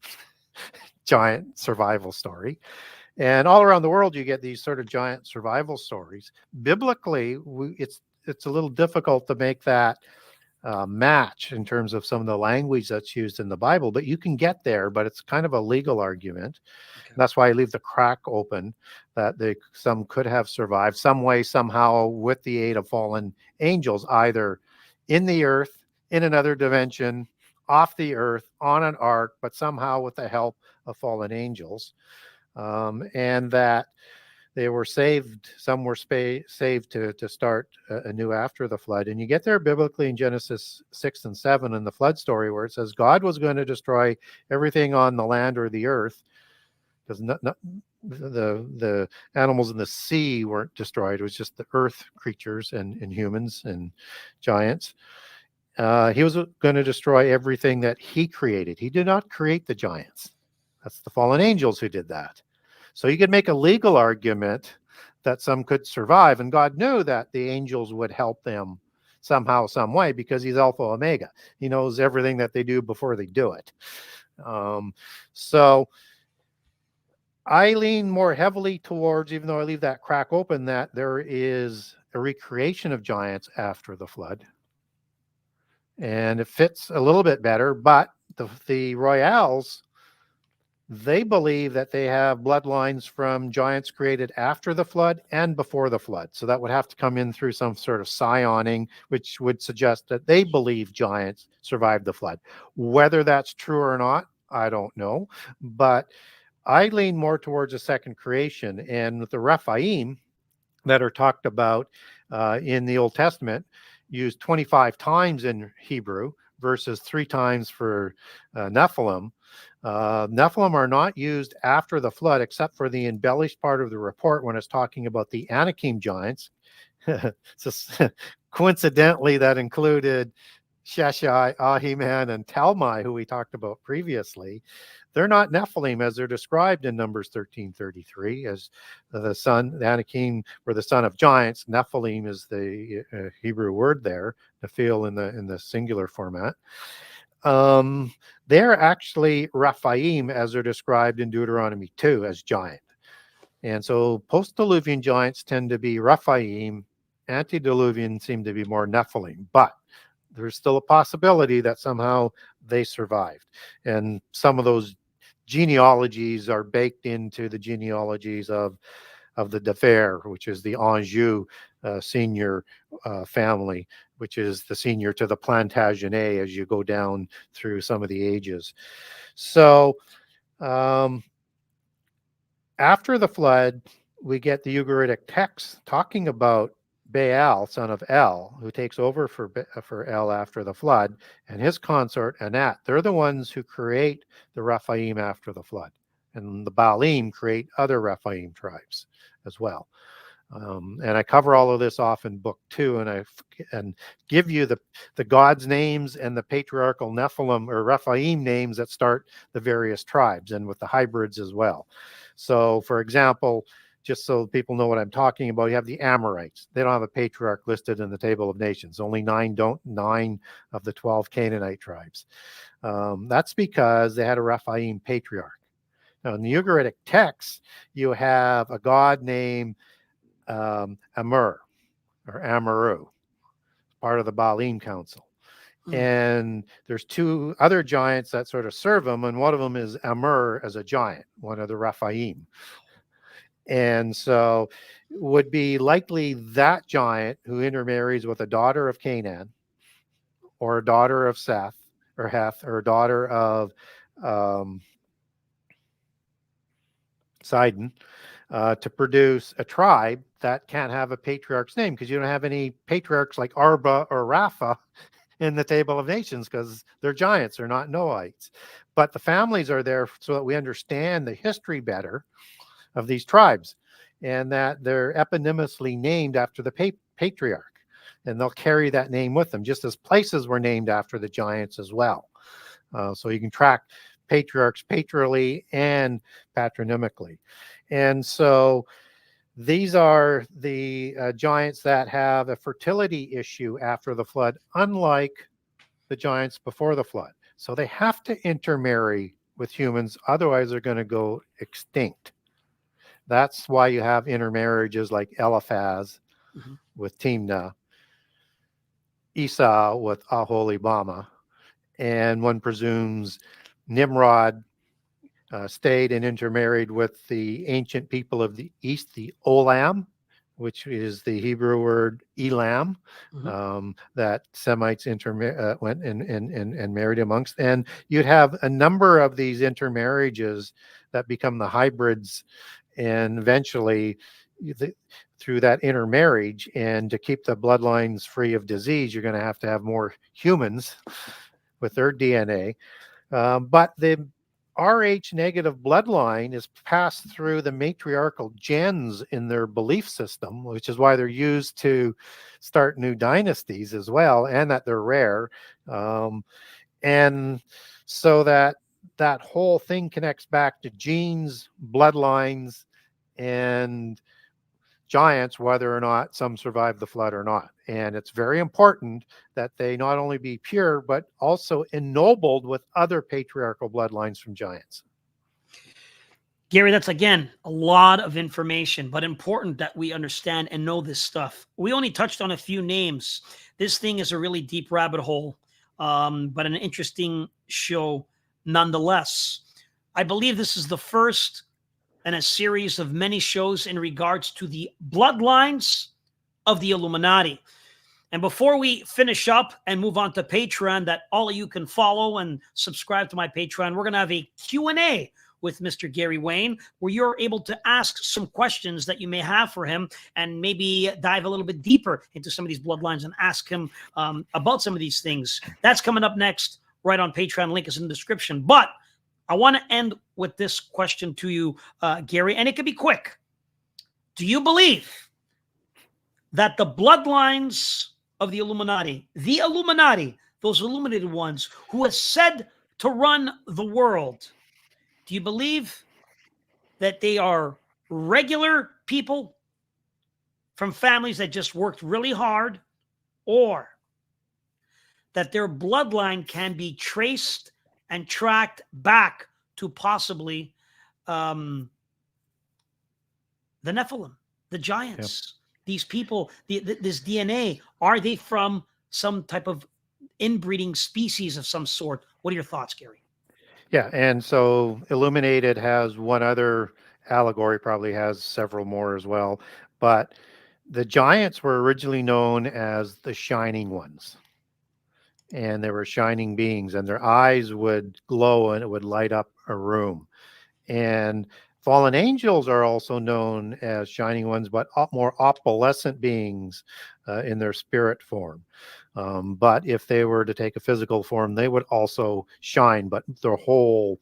giant survival story. And all around the world, you get these sort of giant survival stories. Biblically, it's a little difficult to make that match in terms of some of the language that's used in the Bible, but you can get there, but it's kind of a legal argument. Okay. That's why I leave the crack open that some could have survived some way, somehow, with the aid of fallen angels, either in the earth, in another dimension, off the earth, on an ark, but somehow with the help of fallen angels. And that they were saved, some were saved to start anew after the flood. And you get there biblically in Genesis 6 and 7 in the flood story, where it says God was going to destroy everything on the land or the earth, because the animals in the sea weren't destroyed. It was just the earth creatures and humans and giants. He was going to destroy everything that he created. He did not create the giants. That's the fallen angels who did that. So you could make a legal argument that some could survive, and God knew that the angels would help them somehow, some way, because he's Alpha Omega. He knows everything that they do before they do it. So I lean more heavily towards, even though I leave that crack open, that there is a recreation of giants after the flood. And it fits a little bit better, but the Royales, they believe that they have bloodlines from giants created after the flood and before the flood. So that would have to come in through some sort of psioning, which would suggest that they believe giants survived the flood. Whether that's true or not, I don't know. But I lean more towards a second creation. And with the Rephaim that are talked about in the Old Testament, used 25 times in Hebrew versus 3 times for Nephilim. Nephilim are not used after the flood, except for the embellished part of the report when it's talking about the Anakim giants. So, coincidentally, that included Sheshai, Ahiman, and Talmai, who we talked about previously. They're not Nephilim as they're described in Numbers 13:33 as the Anakim were the son of giants. Nephilim is the Hebrew word there, Nephil in the singular format. They're actually Rephaim as they're described in Deuteronomy 2 as giant. And so post-Diluvian giants tend to be Rephaim, antediluvian seem to be more Nephilim, but there's still a possibility that somehow they survived. And some of those genealogies are baked into the genealogies of the therevealre, which is the Anjou senior family, which is the senior to the Plantagenet as you go down through some of the ages. So after the flood, we get the Ugaritic texts talking about Baal, son of El, who takes over for El after the flood, and his consort Anat. They're the ones who create the Rephaim after the flood, and the Baalim create other Rephaim tribes as well. And I cover all of this off in book 2, and give you the gods' names and the patriarchal Nephilim or Rephaim names that start the various tribes, and with the hybrids as well. So, for example, just so people know what I'm talking about, you have the Amorites. They don't have a patriarch listed in the Table of Nations. Only 9 of the 12 Canaanite tribes. That's because they had a Rephaim patriarch. Now, in the Ugaritic texts, you have a god named Amur or Amaru, part of the Baalim Council. And there's 2 other giants that sort of serve him, and one of them is Amur as a giant, one of the Rephaim. And so would be likely that giant who intermarries with a daughter of Canaan, or a daughter of Seth, or Heth, or a daughter of Sidon, to produce a tribe that can't have a patriarch's name, because you don't have any patriarchs like Arba or Rapha in the Table of Nations, because they're giants, they're not Noahites. But the families are there so that we understand the history better of these tribes, and that they're eponymously named after the patriarch, and they'll carry that name with them, just as places were named after the giants as well. So you can track patriarchs patrially and patronymically. And so these are the giants that have a fertility issue after the flood, unlike the giants before the flood. So they have to intermarry with humans, otherwise they're going to go extinct. That's why you have intermarriages like Eliphaz with Timnah, Esau with Aholibama, and one presumes Nimrod stayed and intermarried with the ancient people of the East, the Olam, which is the Hebrew word Elam, that Semites went and married amongst. And you'd have a number of these intermarriages that become the hybrids, and eventually through that intermarriage, and to keep the bloodlines free of disease, you're going to have more humans with their DNA. But the Rh negative bloodline is passed through the matriarchal gens in their belief system, which is why they're used to start new dynasties as well, and that they're rare. And so that whole thing connects back to genes, bloodlines, and giants, whether or not some survive the flood or not. And it's very important that they not only be pure, but also ennobled with other patriarchal bloodlines from giants. Gary, that's again a lot of information, but important that we understand and know this stuff. We only touched on a few names. This thing is a really deep rabbit hole, but an interesting show nonetheless. I believe this is the first in a series of many shows in regards to the bloodlines of the Illuminati. And before we finish up and move on to Patreon, that all of you can follow and subscribe to my Patreon, we're going to have a Q&A with Mr. Gary Wayne, where you're able to ask some questions that you may have for him and maybe dive a little bit deeper into some of these bloodlines and ask him about some of these things. That's coming up next, right on Patreon. Link is in the description. But I want to end with this question to you, Gary, and it could be quick. Do you believe that the bloodlines of the Illuminati, those illuminated ones who are said to run the world, do you believe that they are regular people from families that just worked really hard, or that their bloodline can be traced and tracked back to possibly the Nephilim, the giants? Yep. These people, this DNA, are they from some type of inbreeding species of some sort? What are your thoughts, Gary? Yeah, and so Illuminated has one other allegory, probably has several more as well, but the giants were originally known as the Shining Ones, and they were shining beings, and their eyes would glow and it would light up a room. And fallen angels are also known as Shining Ones, but more opalescent beings in their spirit form. But if they were to take a physical form, they would also shine, but their whole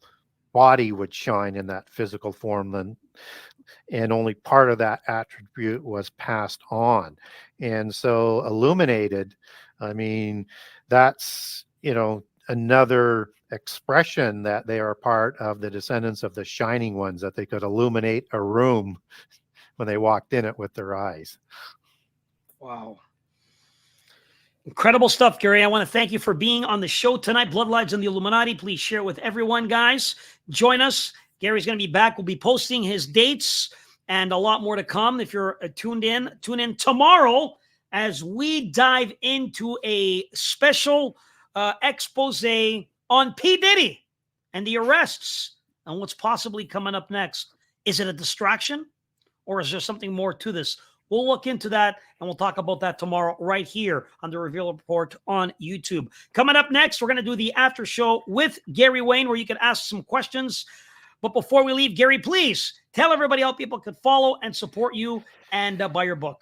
body would shine in that physical form. Then, and only part of that attribute was passed on. And so illuminated, I mean, that's, another expression that they are part of the descendants of the Shining Ones, that they could illuminate a room when they walked in it with their eyes. Wow. Incredible stuff, Gary. I want to thank you for being on the show tonight. Bloodlines and the Illuminati. Please share it with everyone, guys. Join us. Gary's going to be back. We'll be posting his dates and a lot more to come. If you're tuned in, tune in tomorrow as we dive into a special expose on P. Diddy and the arrests and what's possibly coming up next. Is it a distraction, or is there something more to this? We'll look into that, and we'll talk about that tomorrow right here on the Reveal Report on YouTube. Coming up next, we're going to do the after show with Gary Wayne, where you can ask some questions. But before we leave, Gary, please tell everybody how people can follow and support you and buy your book.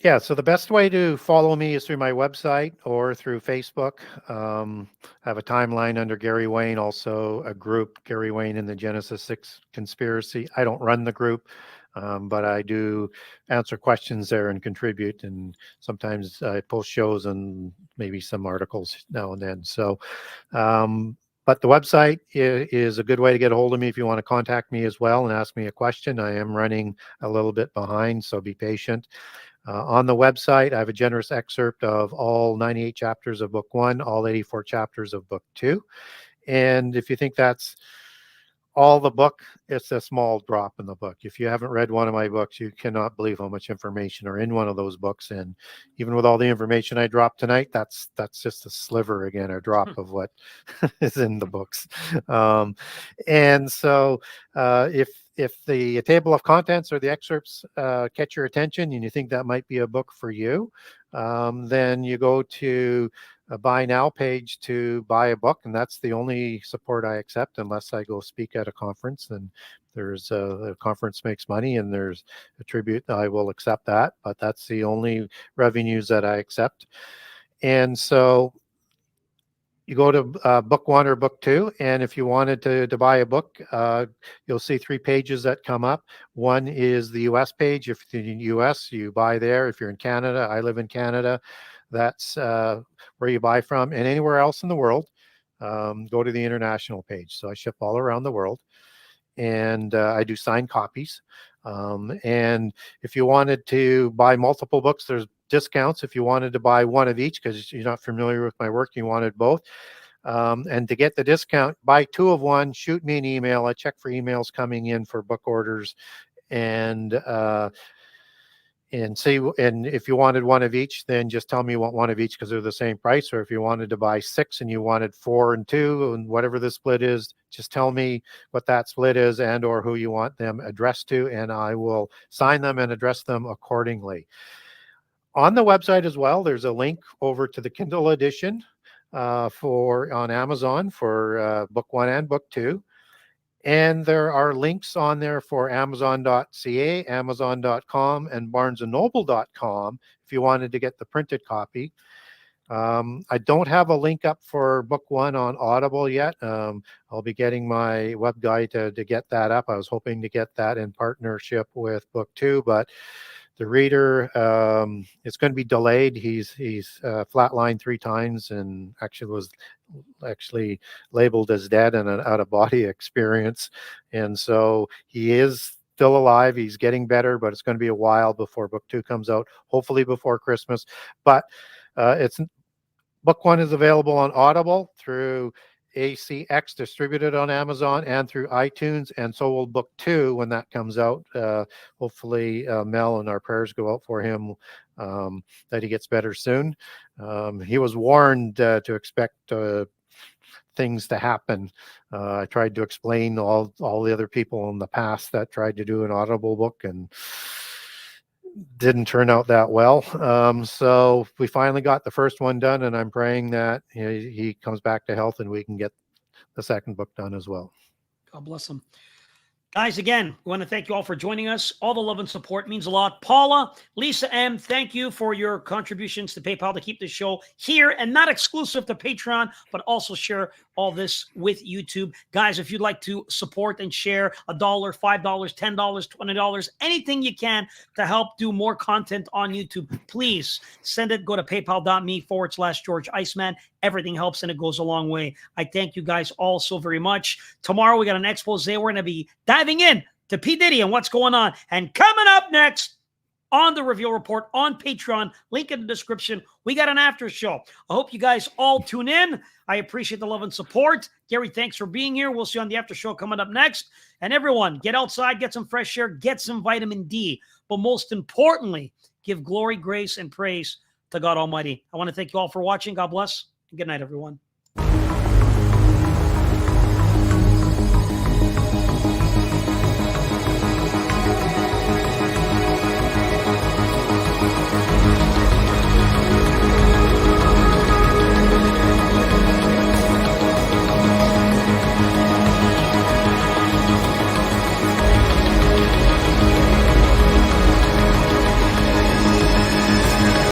Yeah, so the best way to follow me is through my website or through Facebook. I have a timeline under Gary Wayne, also a group, Gary Wayne and the Genesis 6 Conspiracy. I don't run the group, but I do answer questions there and contribute. And sometimes I post shows and maybe some articles now and then. So, but the website is a good way to get a hold of me if you want to contact me as well and ask me a question. I am running a little bit behind, so be patient. On the website, I have a generous excerpt of all 98 chapters of Book 1, all 84 chapters of Book 2. And if you think that's all the book, it's a small drop in the book. If you haven't read one of my books, you cannot believe how much information are in one of those books. And even with all the information I dropped tonight, that's just a sliver, again, a drop of what is in the books. And so if the table of contents or the excerpts catch your attention and you think that might be a book for you, then you go to a buy now page to buy a book, and that's the only support I accept unless I go speak at a conference. And there's a conference makes money and there's a tribute, I will accept that, but that's the only revenues that I accept. And so you go to Book 1 or Book 2, and if you wanted to buy a book, you'll see 3 pages that come up. One is the US page. If you're in the US, you buy there. If you're in Canada, I live in Canada, that's where you buy from. And anywhere else in the world, go to the international page. So I ship all around the world, and I do signed copies. And if you wanted to buy multiple books, there's discounts if you wanted to buy one of each, because you're not familiar with my work, you wanted both. And to get the discount, buy 2 of one, shoot me an email. I check for emails coming in for book orders, and see, and if you wanted 1 of each, then just tell me you want 1 of each because they're the same price. Or if you wanted to buy 6 and you wanted 4 and 2 and whatever the split is, just tell me what that split is and or who you want them addressed to, and I will sign them and address them accordingly. On the website as well, there's a link over to the Kindle edition on Amazon for book 1 and book 2. And there are links on there for Amazon.ca, Amazon.com, and BarnesandNoble.com if you wanted to get the printed copy. I don't have a link up for book 1 on Audible yet. I'll be getting my web guy to get that up. I was hoping to get that in partnership with book 2, but the reader, it's going to be delayed. He's flatlined 3 times and was labeled as dead in an out-of-body experience. And so he is still alive. He's getting better, but it's going to be a while before book 2 comes out, hopefully before Christmas. But book 1 is available on Audible through ACX, distributed on Amazon and through iTunes, and so will book 2 when that comes out. Hopefully Mel and our prayers go out for him, that he gets better soon. He was warned to expect things to happen. I tried to explain all the other people in the past that tried to do an Audible book and didn't turn out that well. So we finally got the first one done, and I'm praying that he comes back to health and we can get the second book done as well. God bless him. Guys, again, we want to thank you all for joining us. All the love and support means a lot. Paula, Lisa M., thank you for your contributions to PayPal to keep the show here and not exclusive to Patreon, but also share all this with YouTube. Guys, if you'd like to support and share $1, $5, $10, $20, anything you can to help do more content on YouTube, please send it. Go to paypal.me/George Iceman. Everything helps and it goes a long way. I thank you guys all so very much. Tomorrow we got an expose. We're going to be diving in to P. Diddy and what's going on. And coming up next on the Reveal Report on Patreon, link in the description, we got an after show. I hope you guys all tune in. I appreciate the love and support. Gary, thanks for being here. We'll see you on the after show coming up next. And everyone, get outside, get some fresh air, get some vitamin D. But most importantly, give glory, grace, and praise to God Almighty. I want to thank you all for watching. God bless. Good night, everyone.